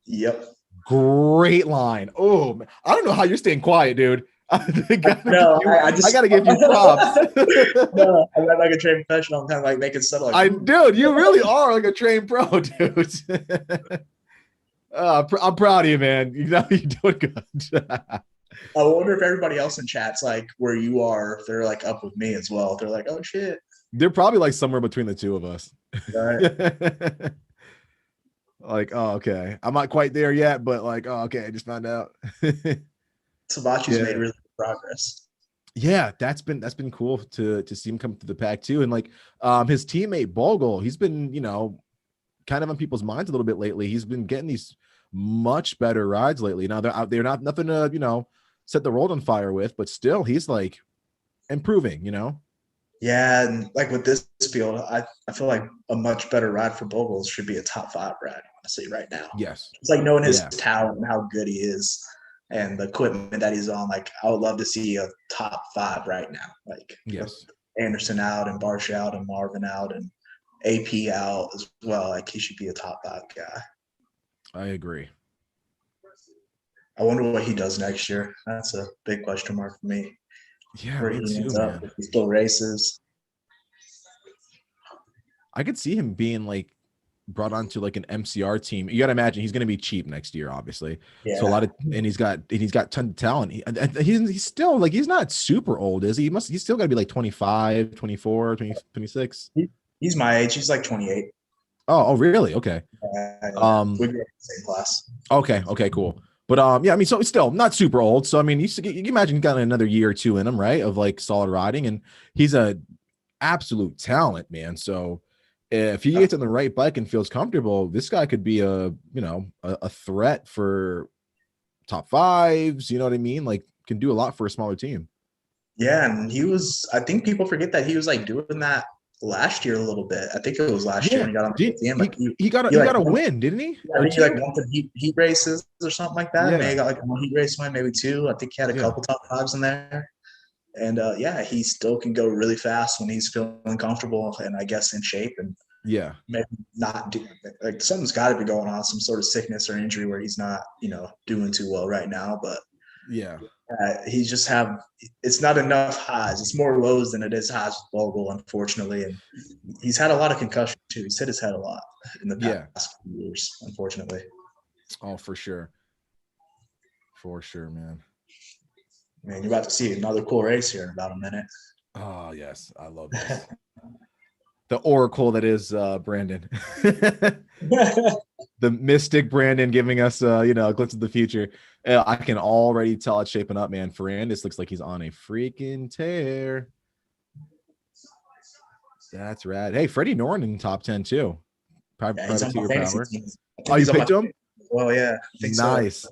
Yep. Great line. Oh, man. I don't know how you're staying quiet, dude. I gotta give you props. No, I'm not like a trained professional. I'm kind of like making subtle. Like, dude, you really are like a trained pro, dude. I'm proud of you, man. You're doing good. I wonder if everybody else in chat's like where you are, if they're like up with me as well. If they're like, oh shit. They're probably like somewhere between the two of us. Right. Like, oh, okay. I'm not quite there yet, but like, oh, okay, I just found out. Sabachi's made really good progress. Yeah, that's been cool to see him come to the pack too. And like his teammate Bogle, he's been, kind of on people's minds a little bit lately. He's been getting these much better rides lately. Now they're not nothing to, set the world on fire with, but still he's like improving, Yeah, and like with this field, I feel like a much better ride for Bogle should be a top 5 ride, honestly, right now. Yes. It's like knowing his talent and how good he is and the equipment that he's on. Like I would love to see a top 5 right now. Like Anderson out and Barsh out and Marvin out and AP out as well. Like he should be a top 5 guy. I agree. I wonder what he does next year. That's a big question mark for me. Yeah, where he ends up, if he still races. I could see him being like brought onto like an MCR team. You got to imagine he's going to be cheap next year, obviously. Yeah. So he's got tons of talent. He's still like, he's not super old, is he? He's still got to be like 25, 24, 20, 26. He's my age. He's like 28. Oh, really? Okay. We grew up in the same class. Okay, cool. But yeah, I mean, so it's still not super old. So I mean, you can imagine he got another year or two in him, right? Of like solid riding, and he's a absolute talent, man. So if he gets on the right bike and feels comfortable, this guy could be a threat for top fives. You know what I mean? Like, can do a lot for a smaller team. Yeah, and I think people forget that he was like doing that last year a little bit. I think it was last year Yeah, when he got on the team. Like he got like a win, didn't he? Yeah, I Or think he two? like won some heat races or something like that. Yeah. Maybe got like one heat race win, maybe two. I think he had a Yeah. couple top fives in there. And yeah, he still can go really fast when he's feeling comfortable and I guess in shape, and Yeah. maybe not do like something's got to be going on, some sort of sickness or injury where he's not, doing too well right now. But Yeah. he's just it's not enough highs. It's more lows than it is highs with Bogle, unfortunately. And he's had a lot of concussion too. He's hit his head a lot in the past few years, unfortunately. Oh, for sure. For sure, man. Man, you're about to see another cool race here in about a minute. Oh, yes. I love this. The oracle that is Brandon. The mystic Brandon giving us a glimpse of the future. I can already tell it's shaping up, man. Ferrandis looks like he's on a freaking tear. That's rad. Hey, Freddie Norton in top 10 too. He's on my fantasy team. Oh, you picked him? Well, yeah, I think nice. So.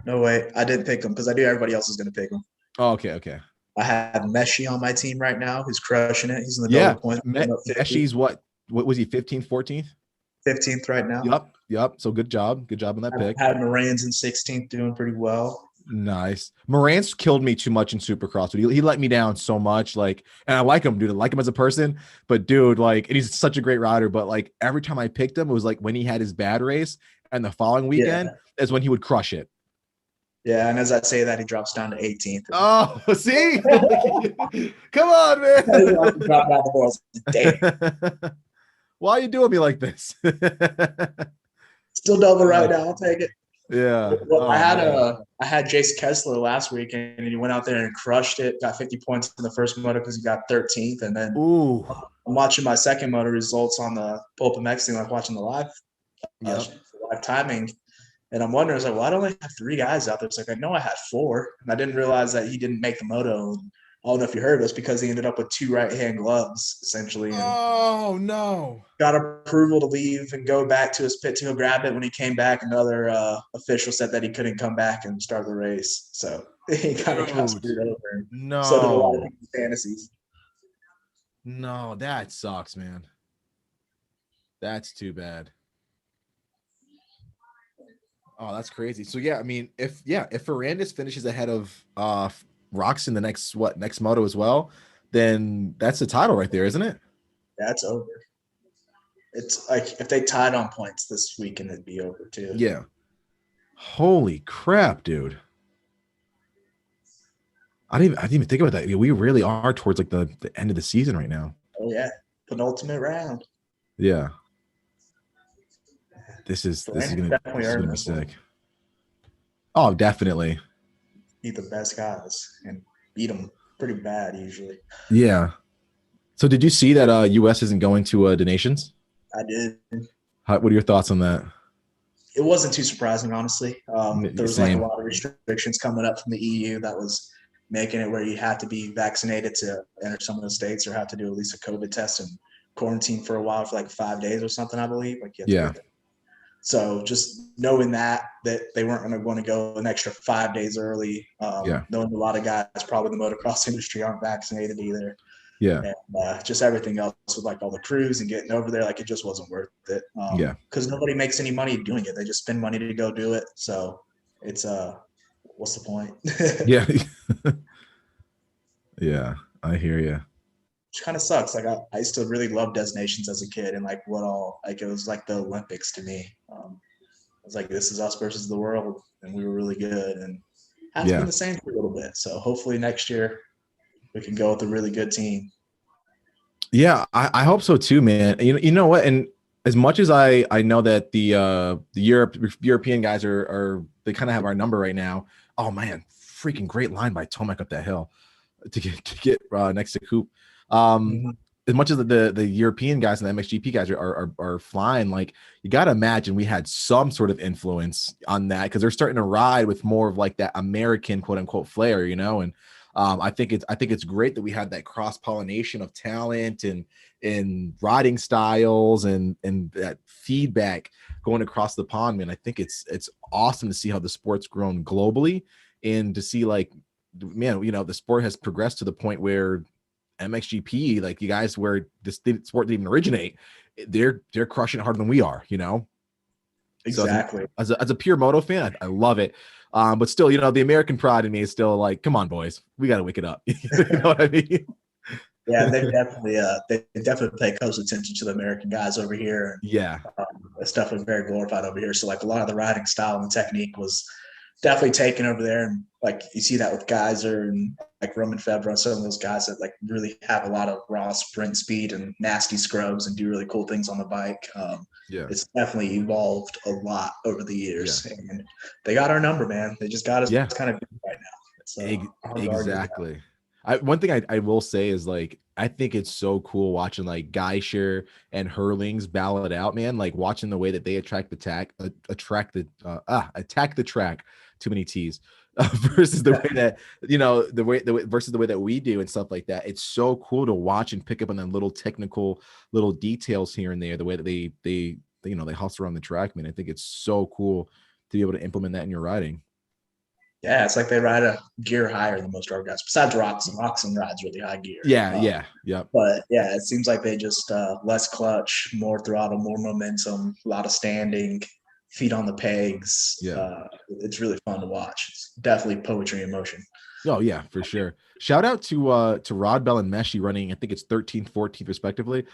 No way, I didn't pick him because I knew everybody else was going to pick him. Oh, okay. I have Meshi on my team right now. Who's crushing it? He's in the double points. Meshi's what was he? 15th, 14th? 15th right now. Yep. So good job on that pick. I had Moran's in 16th, doing pretty well. Nice. Moran's killed me too much in Supercross. He let me down so much. Like, and I like him, dude. I like him as a person, but dude, like, and he's such a great rider. But like every time I picked him, it was like when he had his bad race, and the following weekend is when he would crush it. Yeah, and as I say that, he drops down to 18th. Oh, see? Come on, man. Why are you doing me like this? Still double right now. I'll take it. Yeah. Well, I had Jace Kessler last week, and he went out there and crushed it. Got 50 points in the first moto because he got 13th, and then I'm watching my second moto results on the Pulp MX thing, like watching the live timing. And I'm wondering, I was like, well, I don't have 3 guys out there. It's like, I know I had 4. And I didn't realize that he didn't make the moto. And I don't know if you heard this because he ended up with 2 right-hand gloves, essentially. And oh, no. Got approval to leave and go back to his pit to go grab it. When he came back, another official said that he couldn't come back and start the race. So he kind of got screwed over. No. So did a lot of fantasies. No, that sucks, man. That's too bad. Oh, that's crazy. So yeah, I mean, if Ferrandis finishes ahead of Roczen the next moto as well, then that's the title right there, isn't it? That's over. It's like if they tied on points this weekend, it'd be over too. Yeah. Holy crap, dude. I didn't even think about that. We really are towards like the end of the season right now. Oh yeah, penultimate round. Yeah. This is gonna be sick. Oh, definitely. Beat the best guys and beat them pretty bad usually. Yeah. So did you see that US isn't going to the nations? I did. What are your thoughts on that? It wasn't too surprising, honestly. There was like a lot of restrictions coming up from the EU that was making it where you had to be vaccinated to enter some of the states or have to do at least a COVID test and quarantine for a while for like 5 days or something, I believe. Like yeah. So just knowing that they weren't going to go an extra 5 days early, knowing a lot of guys probably in the motocross industry aren't vaccinated either. Yeah. And just everything else with like all the crews and getting over there, like it just wasn't worth it. Because nobody makes any money doing it. They just spend money to go do it. So it's what's the point? Yeah. Yeah, I hear you. Which kind of sucks. Like I used to really love Destinations as a kid, and like it was like the Olympics to me. I was like, this is us versus the world, and we were really good, and has been the same for a little bit. So hopefully next year we can go with a really good team. Yeah, I hope so too, man. You know what? And as much as I know that the European guys are they kind of have our number right now. Oh man, freaking great line by Tomac up that hill to get next to Coop. as much as the European guys and the MXGP guys are flying, like you got to imagine we had some sort of influence on that because they're starting to ride with more of like that American quote unquote flair, you know. And I think it's great that we had that cross pollination of talent and riding styles and that feedback going across the pond, man. I think it's awesome to see how the sport's grown globally and to see like, man, you know, the sport has progressed to the point where MXGP, like you guys where this sport didn't even originate, they're crushing it harder than we are, you know. Exactly. So as a pure moto fan, I love it. But still, you know, the American pride in me is still like, come on, boys, we got to wake it up. You know what I mean? Yeah, they definitely pay close attention to the American guys over here. And, yeah, it's definitely very glorified over here. So like a lot of the riding style and technique was definitely taken over there. And like you see that with Geyser and like Roman Febvre and some of those guys that like really have a lot of raw sprint speed and nasty scrubs and do really cool things on the bike. It's definitely evolved a lot over the years, and they got our number, man. They just got us kind of right now. Exactly. One thing I will say is like I think it's so cool watching like Geiger and Hurlings battle it out, man. Like watching the way that they attack the track. Too many T's. Versus the way that versus the way that we do and stuff like that. It's so cool to watch and pick up on the little technical little details here and there. The way that they hustle around the track, man. I think it's so cool to be able to implement that in your riding. Yeah, it's like they ride a gear higher than most road guys. Besides Roxon rides really high gear. Yeah. But yeah, it seems like they just less clutch, more throttle, more momentum, a lot of standing, feet on the pegs. Yeah, it's really fun to watch. It's definitely poetry in motion. Oh yeah, for sure. Shout out to Rod Bell and Meshi running, I think it's 13th, 14th respectively.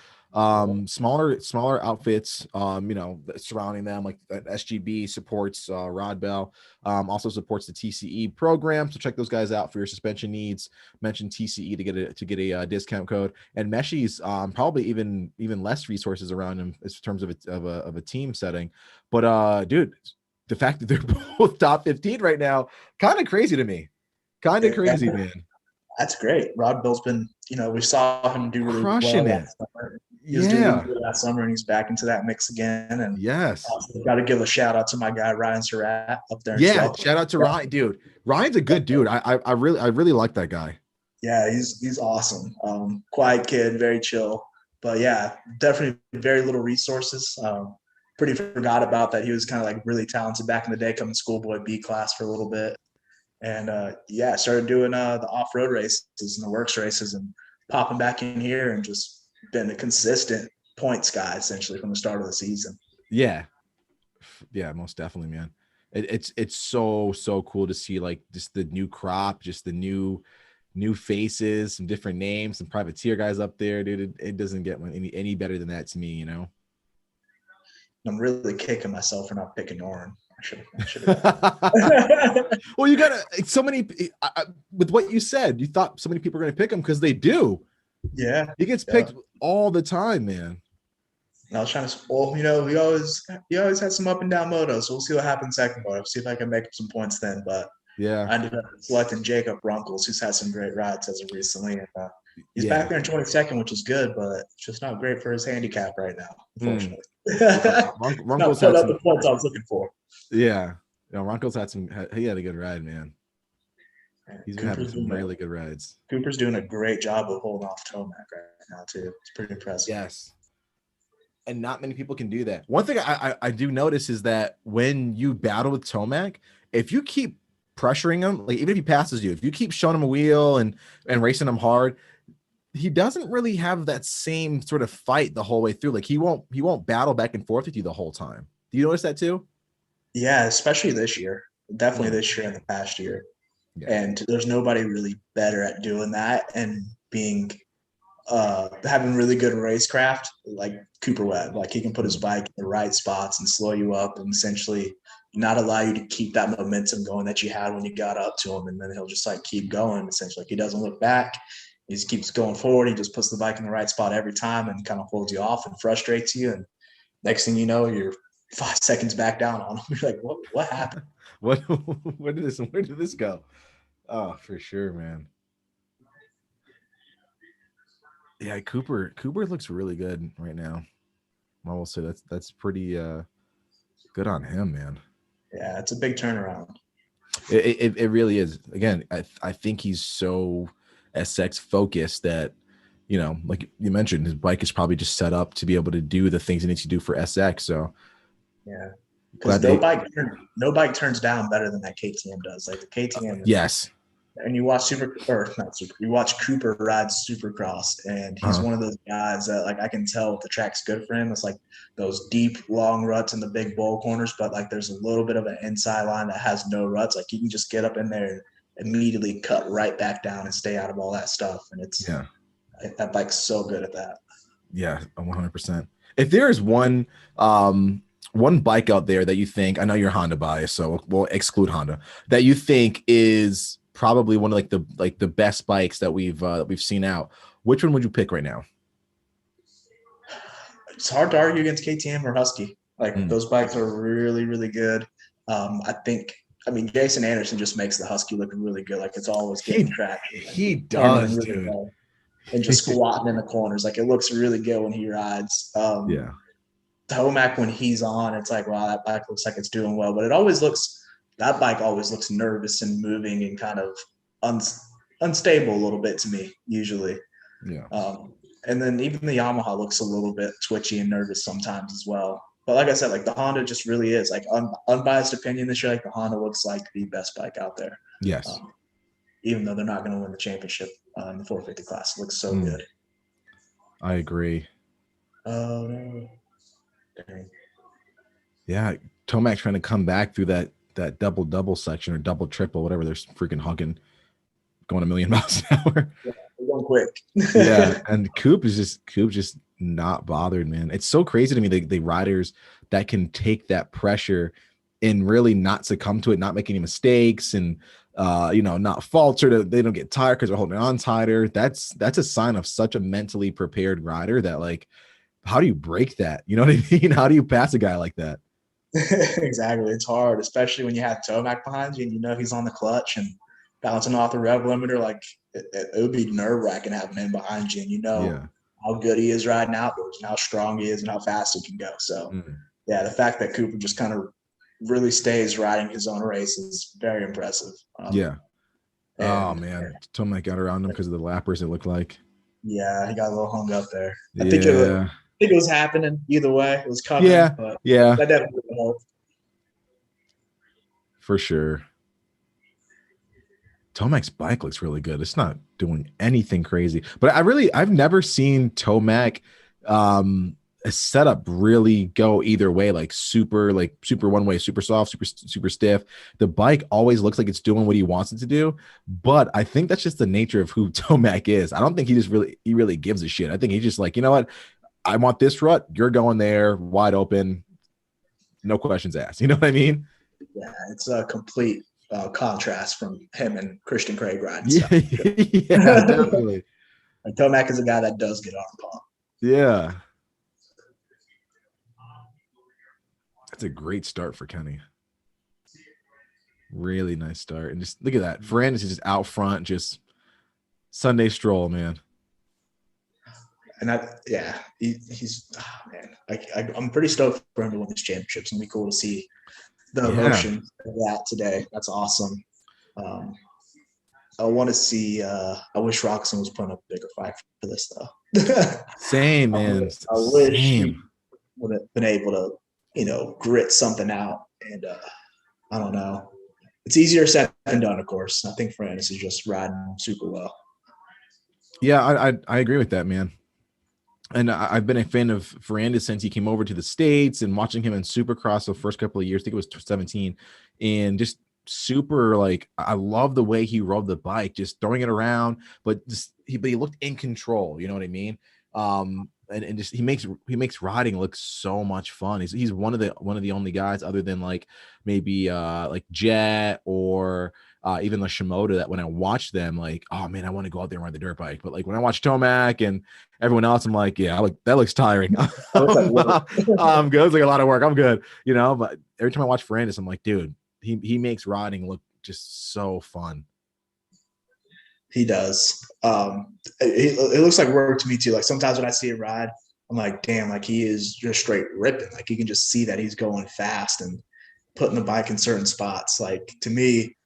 Smaller outfits, surrounding them, like SGB supports Rod Bell, also supports the TCE program. So check those guys out for your suspension needs. Mention TCE to get a discount code. And Meshi's probably even less resources around him in terms of a team setting. But dude, the fact that they're both top 15 right now, kind of crazy to me. Kind of crazy, man. That's great. Rod Bell's been, we saw him do really crushing well it. last summer. He was doing good last summer, and he's back into that mix again. And got to give a shout out to my guy Ryan Surratt up there. Shout out to Ryan, dude. Ryan's a good dude. I really like that guy. Yeah, he's awesome. Quiet kid, very chill. But yeah, definitely very little resources. Pretty forgot about that. He was kind of like really talented back in the day, coming schoolboy B class for a little bit. And started doing the off-road races and the works races and popping back in here and just been a consistent points guy essentially from the start of the season. Yeah, most definitely, man. It's so cool to see like just the new crop, just the new faces, some different names, some privateer guys up there, dude. It doesn't get any better than that to me, you know. I'm really kicking myself for not picking Oren. I should Well, you gotta so many with what you said, you thought so many people are gonna pick him because they do. Yeah, he gets picked all the time, man. I was trying to. Well, he always had some up and down motos, so we'll see what happens second moto. See if I can make up some points then. But I ended up selecting Jacob Runkles, who's had some great rides as of recently, and he's back there in 22nd, which is good, but it's just not great for his handicap right now, unfortunately. Runkles had the points I was looking for. Yeah, Runkles he had a good ride, man. He's been having some really good rides. Cooper's doing a great job of holding off Tomac right now too. It's pretty impressive. Yes. And not many people can do that. One thing I do notice is that when you battle with Tomac, if you keep pressuring him, like even if he passes you, if you keep showing him a wheel and racing him hard, he doesn't really have that same sort of fight the whole way through. Like he won't battle back and forth with you the whole time. Do you notice that too? Yeah, especially this year. Definitely this year and the past year. Yeah. And there's nobody really better at doing that and being having really good racecraft like Cooper Webb. Like he can put his bike in the right spots and slow you up and essentially not allow you to keep that momentum going that you had when you got up to him. And then he'll just like keep going essentially. Like he doesn't look back. He just keeps going forward. He just puts the bike in the right spot every time and kind of holds you off and frustrates you. And next thing you know, you're 5 seconds back down on him. You're like, what happened? Where did this go? Oh, for sure, man. Yeah, Cooper looks really good right now. I will say that's pretty good on him, man. Yeah, it's a big turnaround. It really is. Again, I think he's so SX focused that, you know, like you mentioned, his bike is probably just set up to be able to do the things it needs to do for SX. So yeah, because no bike turns down better than that KTM does. Like the KTM, yes. And you watch you watch Cooper ride Supercross, and he's one of those guys that, like, I can tell if the track's good for him. It's like those deep, long ruts in the big bowl corners, but like there's a little bit of an inside line that has no ruts. Like you can just get up in there and immediately cut right back down and stay out of all that stuff. And it's that bike's so good at that. Yeah, 100%. If there is one bike out there that you think, I know you're Honda biased, so we'll exclude Honda, that you think is probably one of the best bikes that we've seen out, which one would you pick right now? It's hard to argue against KTM or Husky. Like those bikes are really, really good. I mean, Jason Anderson just makes the Husky look really good. Like it's always getting traction. He does, really dude. Well. And just squatting in the corners. Like it looks really good when he rides. Yeah. Tomac, when he's on, it's like, wow, that bike looks like it's doing well. But that bike always looks nervous and moving and kind of unstable a little bit to me, usually. Yeah. And then even the Yamaha looks a little bit twitchy and nervous sometimes as well. But like I said, like the Honda just really is, like unbiased opinion this year, like the Honda looks like the best bike out there. Yes. Even though they're not going to win the championship in the 450 class. It looks so good. I agree. Oh, no. Dang. Yeah, Tomac trying to come back through that double section or double triple, whatever they're freaking hugging, going 1,000,000 miles an hour. Yeah, they're going quick. Yeah, and Coop just not bothered, man. It's so crazy to me, the riders that can take that pressure and really not succumb to it, not make any mistakes, and not falter. They don't get tired because they're holding on tighter. That's a sign of such a mentally prepared rider that, like, how do you break that? You know what I mean? How do you pass a guy like that? Exactly. It's hard, especially when you have Tomac behind you and you know he's on the clutch and bouncing off the rev limiter. Like it would be nerve-wracking having him behind you, and you know how good he is riding outdoors and how strong he is and how fast he can go. So yeah, the fact that Cooper just kind of really stays riding his own race is very impressive. Oh man, Tomac got around him because of the lappers, it looked like. Yeah, he got a little hung up there. I think it was happening either way. It was coming. Yeah, but yeah. That definitely helped. For sure. Tomac's bike looks really good. It's not doing anything crazy, but I've never seen Tomac a setup really go either way, like super one way, super soft, super stiff. The bike always looks like it's doing what he wants it to do, but I think that's just the nature of who Tomac is. I don't think he really gives a shit. I think he's just like, you know what, I want this rut, you're going there wide open, no questions asked. You know what I mean? Yeah, it's a complete contrast from him and Christian Craig riding. Yeah, yeah, definitely. And Tomac is a guy that does get arm pump. Yeah. That's a great start for Kenny. Really nice start. And just look at that. Ferrandis is just out front, just Sunday stroll, man. And he's man. I'm pretty stoked for him to win this championship. It's gonna be cool to see the emotion of that today. That's awesome. I want to see. I wish Roxon was putting up a bigger fight for this though. Same, man. I wish he would have been able to, grit something out. And I don't know. It's easier said than done, of course. I think Ferrandis is just riding super well. Yeah, I agree with that, man. And I've been a fan of Ferrandis since he came over to the States, and watching him in Supercross the first couple of years. I think it was 17, and just super, like, I love the way he rode the bike, just throwing it around, but he looked in control. You know what I mean? And just he makes riding look so much fun. He's one of the only guys, other than like maybe like Jet or even the Shimoda, that when I watch them, like, oh man, I want to go out there and ride the dirt bike. But like when I watch Tomac and everyone else, I'm like, yeah, that looks tiring. I'm good. It's like a lot of work. I'm good, But every time I watch Ferrandis, I'm like, dude, he makes riding look just so fun. He does. It looks like work to me too. Like sometimes when I see him ride, I'm like, damn, like he is just straight ripping. Like you can just see that he's going fast and putting the bike in certain spots. Like to me,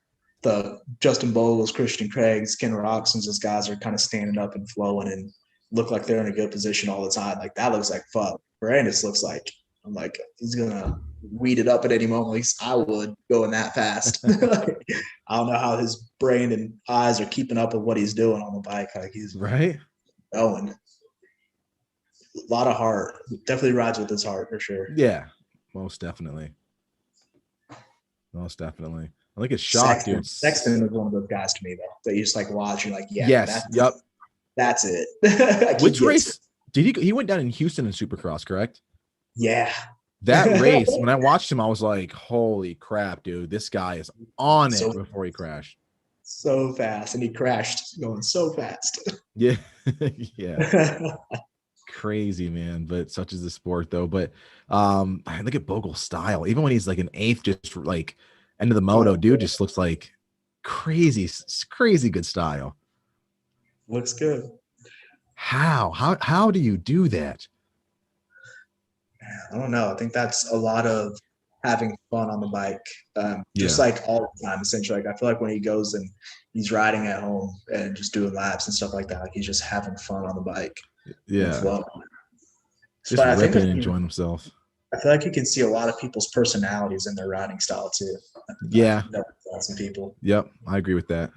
the Justin Bogles, Christian Craigs, Ken Roxons, those guys are kind of standing up and flowing and look like they're in a good position all the time. Like that looks like fun. Brandis looks like, I'm like, he's gonna weed it up at any moment. At least I would going that fast. I don't know how his brain and eyes are keeping up with what he's doing on the bike. Like he's Right. going. A lot of heart. Definitely rides with his heart for sure. Yeah, most definitely. Most definitely. I think it's shocked, dude. Sexton is one of those guys to me though that you just like watch. You're like, yeah, yes, yep. That's it. Like, which race did he went down in Houston in Supercross, correct? Yeah. That race, when I watched him, I was like, holy crap, dude, this guy is on it before he crashed. So fast. And he crashed going so fast. Yeah. Yeah. Crazy, man. But such is the sport though. But I look at Bogle's style. Even when he's like an eighth, just like end of the moto, dude just looks like crazy good style. Looks good. How do you do that? I don't know. I think that's a lot of having fun on the bike, just like all the time, essentially. Like I feel like when he goes and he's riding at home and just doing laps and stuff like that, like he's just having fun on the bike. Yeah, just ripping and enjoying himself. I feel like you can see a lot of people's personalities in their riding style too. Yeah, some people. Yep, I agree with that.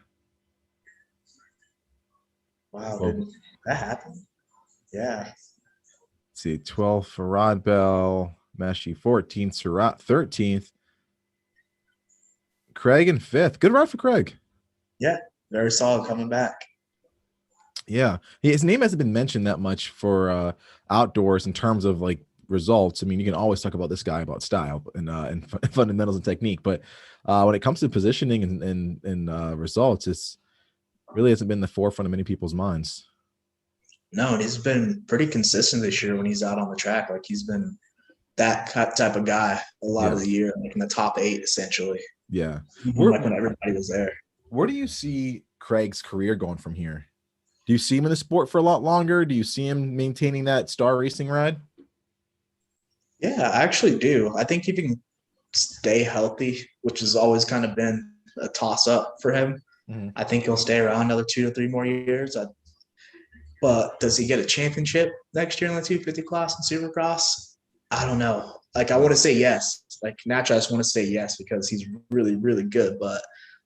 Wow, dude, that happened. Yeah. Let's see, 12th for Rod Bell, Meshi 14th, Surratt 13th, Craig in 5th. Good ride for Craig. Yeah, very solid coming back. Yeah, his name hasn't been mentioned that much for outdoors in terms of like results. I mean, you can always talk about this guy about style and fundamentals and technique, but when it comes to positioning and results, it's really hasn't been the forefront of many people's minds. No, and he's been pretty consistent this year when he's out on the track. Like he's been that type of guy a lot of the year, like in the top 8 essentially. Yeah, like when everybody was there. Where do you see Craig's career going from here? Do you see him in the sport for a lot longer? Do you see him maintaining that star racing ride? Yeah, I actually do. I think he can stay healthy, which has always kind of been a toss up for him. Mm-hmm. I think he'll stay around another 2 to 3 more years. But does he get a championship next year in the 250 class in Supercross? I don't know. Like, I want to say yes. Like, naturally, I just want to say yes because he's really, really good. But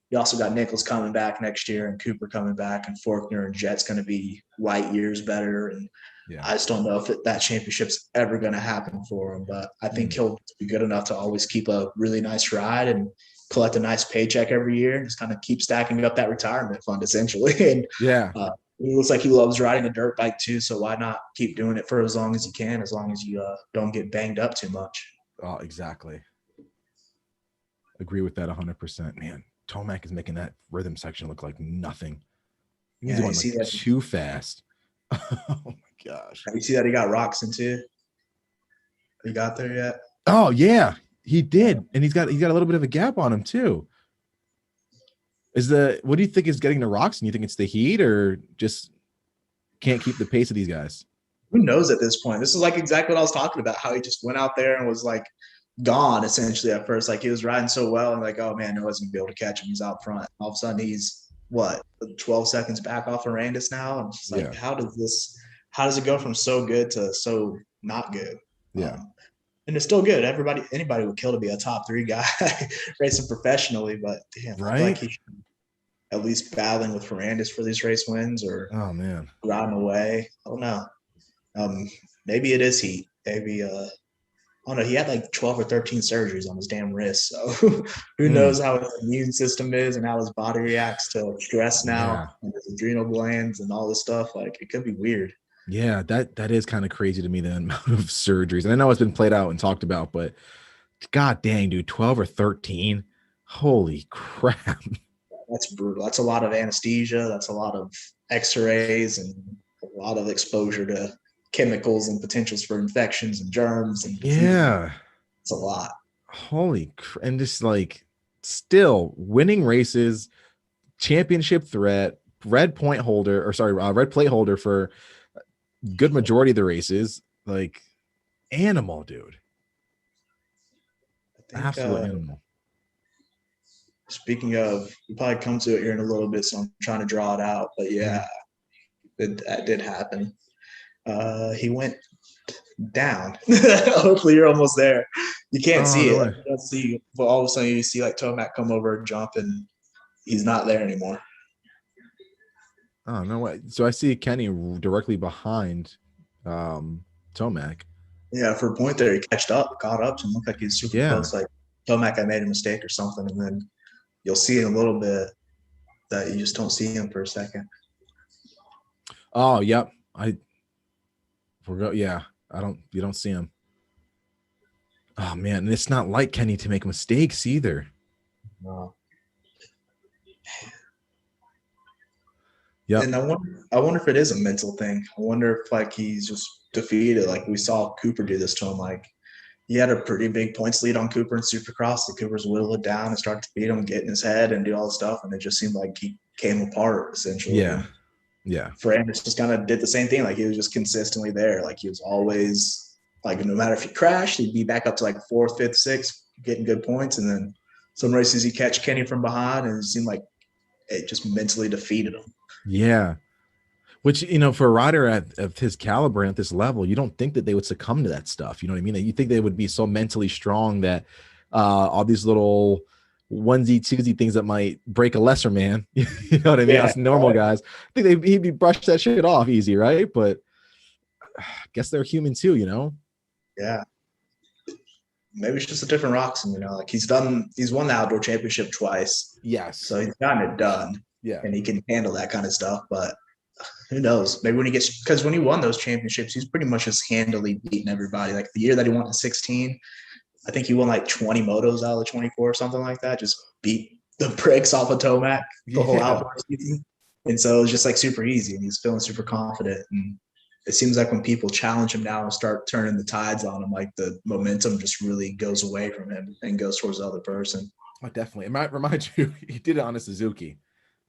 you also got Nichols coming back next year and Cooper coming back and Faulkner and Jet's going to be light years better. And I just don't know if that championship's ever going to happen for him. But I think he'll be good enough to always keep a really nice ride and collect a nice paycheck every year and just kind of keep stacking up that retirement fund essentially. And it looks like he loves riding a dirt bike too. So why not keep doing it for as long as you can, as long as you don't get banged up too much. Oh, exactly. Agree with that 100%. Man, Tomac is making that rhythm section look like nothing. He's going like too fast. Oh my gosh. You see that he got Roxon too? He got there yet? Oh yeah, he did. And he's got a little bit of a gap on him too. What do you think is getting to Roxon? You think it's the heat or just can't keep the pace of these guys? Who knows at this point? This is like exactly what I was talking about, how he just went out there and was like gone essentially at first. Like he was riding so well and like, oh man, no one's gonna be able to catch him. He's out front. All of a sudden he's 12 seconds back off Arandis now. I'm just like, how does it go from so good to so not good? Yeah. And it's still good. Anybody would kill to be a top 3 guy racing professionally, but damn, I feel like he should at least battling with Ferrandis for these race wins or riding away. I don't know. Maybe it is heat. Maybe I don't know. He had like 12 or 13 surgeries on his damn wrist. So who knows how his immune system is and how his body reacts to stress now and his adrenal glands and all this stuff. Like it could be weird. Yeah, that is kind of crazy to me, the amount of surgeries. And I know it's been played out and talked about, but god dang, dude, 12 or 13. Holy crap. That's brutal. That's a lot of anesthesia. That's a lot of x-rays and a lot of exposure to chemicals and potentials for infections and germs. And it's a lot. Holy and just like still winning races, championship threat, red plate holder for good majority of the races. Like, animal, dude. Absolute animal. Speaking of, we'll probably come to it here in a little bit, so I'm trying to draw it out. But yeah, that did happen. He went down. Hopefully you're almost there. You can't see it. You don't see, but all of a sudden you see like Tomac come over and jump, and he's not there anymore. Oh, no way. So I see Kenny directly behind Tomac. Yeah, for a point there, he caught up to him. Looked like he's super close. Like Tomac had made a mistake or something, and then you'll see in a little bit that you just don't see him for a second. Oh, yep. You don't see him. Oh man, and it's not like Kenny to make mistakes either. No. Yeah. And I wonder if it is a mental thing. I wonder if like he's just defeated. Like we saw Cooper do this to him. Like he had a pretty big points lead on Cooper in Supercross. The Cooper's whittle it down and start to beat him, get in his head and do all this stuff. And it just seemed like he came apart essentially. Yeah. Yeah. Ferrandis just kind of did the same thing. Like he was just consistently there. Like he was always like, no matter if he crashed, he'd be back up to like 4th, 5th, 6th, getting good points. And then some races he catch Kenny from behind, and it seemed like it just mentally defeated him. Yeah. Which, for a rider at his caliber and at this level, you don't think that they would succumb to that stuff. You know what I mean? You think they would be so mentally strong that all these little onesie, twosie things that might break a lesser man, you know what I mean? Us normal guys, I think he'd be brushed that shit off easy, right? But I guess they're human too, Yeah. Maybe it's just a different Roxon, like he's won the outdoor championship twice. Yes. So he's gotten it done. Yeah. And he can handle that kind of stuff, but who knows? Maybe because when he won those championships, he's pretty much just handily beating everybody. Like the year that he won in 16, I think he won like 20 motos out of the 24 or something like that. Just beat the bricks off of Tomac the whole outdoor season. And so it was just like super easy, and he's feeling super confident. And it seems like when people challenge him now and start turning the tides on him, like the momentum just really goes away from him and goes towards the other person. Oh, definitely. It might remind you, he did it on a Suzuki.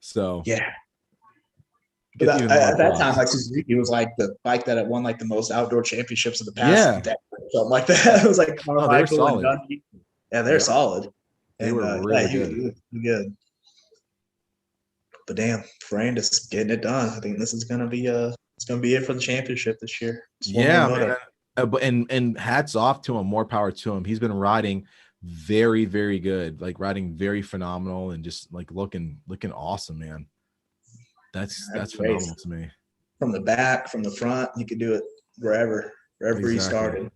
So yeah. But at that time, like Suzuki was like the bike that had won like the most outdoor championships of the past decade, something like that. It was like Carmichael and Dundee. Yeah, they're solid. They were really good. But damn, Ferrandis getting it done. I think this is gonna be it for the championship this year. Yeah, man. And hats off to him. More power to him. He's been riding very, very good. Like riding very phenomenal and just like looking awesome, man. That's phenomenal to me. From the back, from the front, you could do it wherever he started.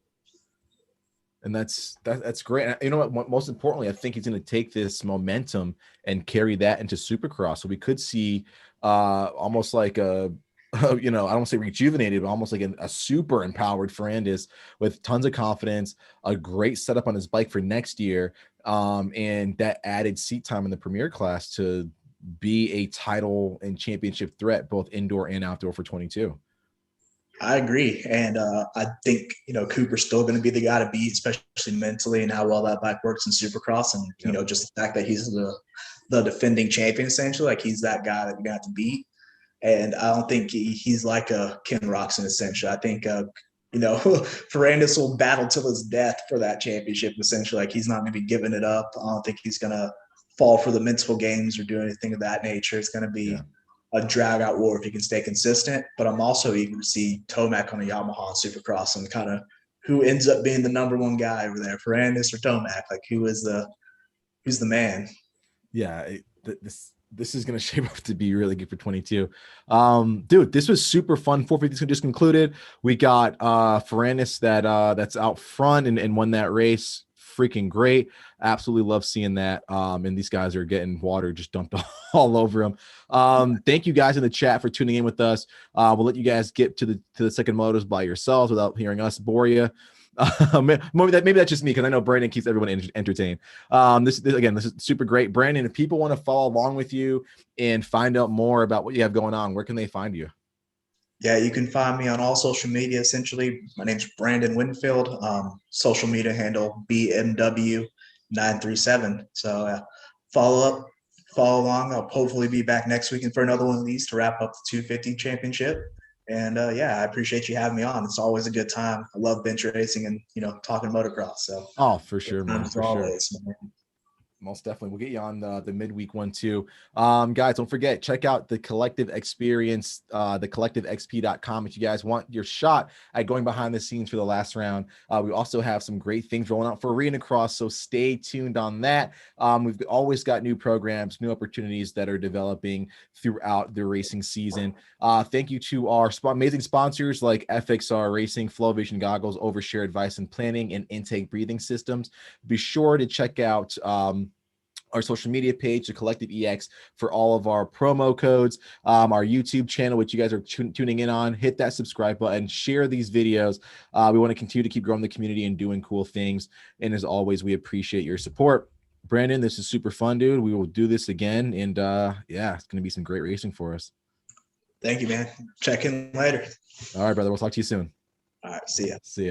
And that's great. And you know what? Most importantly, I think he's going to take this momentum and carry that into Supercross. So we could see almost like I don't want to say rejuvenated, but almost like a super empowered Ferrandis with tons of confidence, a great setup on his bike for next year, and that added seat time in the Premier class to be a title and championship threat, both indoor and outdoor for 22. I agree. And I think, Cooper's still going to be the guy to beat, especially mentally and how well that bike works in Supercross. And, just the fact that he's the defending champion, essentially, like he's that guy that you got to beat. And I don't think he's like a Ken Roxon, essentially. I think, Ferrandis will battle till his death for that championship, essentially. Like he's not going to be giving it up. I don't think he's going to fall for the mental games or do anything of that nature. It's going to be a drag out war if he can stay consistent. But I'm also eager to see Tomac on a Yamaha and Supercross and kind of who ends up being the number one guy over there, Ferrandis or Tomac. Like who's the man? Yeah, this is going to shape up to be really good for 22. Dude, this was super fun. 450 just concluded. We got Ferrandis that's out front and won that race. Freaking great. Absolutely love seeing that. And these guys are getting water just dumped all over them. Thank you guys in the chat for tuning in with us. We'll let you guys get to the second motos by yourselves without hearing us bore you. Maybe that's just me, because I know Brandon keeps everyone entertained. This is super great. Brandon, if people want to follow along with you and find out more about what you have going on, where can they find you? Yeah, you can find me on all social media, essentially. My name's Brandon Winfield. Social media handle BMW937. So follow follow along. I'll hopefully be back next weekend for another one of these to wrap up the 250 championship. And yeah, I appreciate you having me on. It's always a good time. I love bench racing and, talking motocross. So for sure, man. For sure. Man. Most definitely. We'll get you on the midweek one too. Guys, don't forget, check out the Collective Experience, thecollectivexp.com if you guys want your shot at going behind the scenes for the last round. We also have some great things rolling out for Arena Cross, so stay tuned on that. We've always got new programs, new opportunities that are developing throughout the racing season. Thank you to our amazing sponsors like FXR Racing, Flow Vision Goggles, Overshare Advice and Planning, and Intake Breathing Systems. Be sure to check out our social media page, the Collective EX, for all of our promo codes, our YouTube channel, which you guys are tuning in on. Hit that subscribe button, share these videos. We want to continue to keep growing the community and doing cool things. And as always, we appreciate your support. Brandon, this is super fun, dude. We will do this again. And yeah, it's going to be some great racing for us. Thank you, man. Check in later. All right, brother. We'll talk to you soon. All right. See ya. See ya.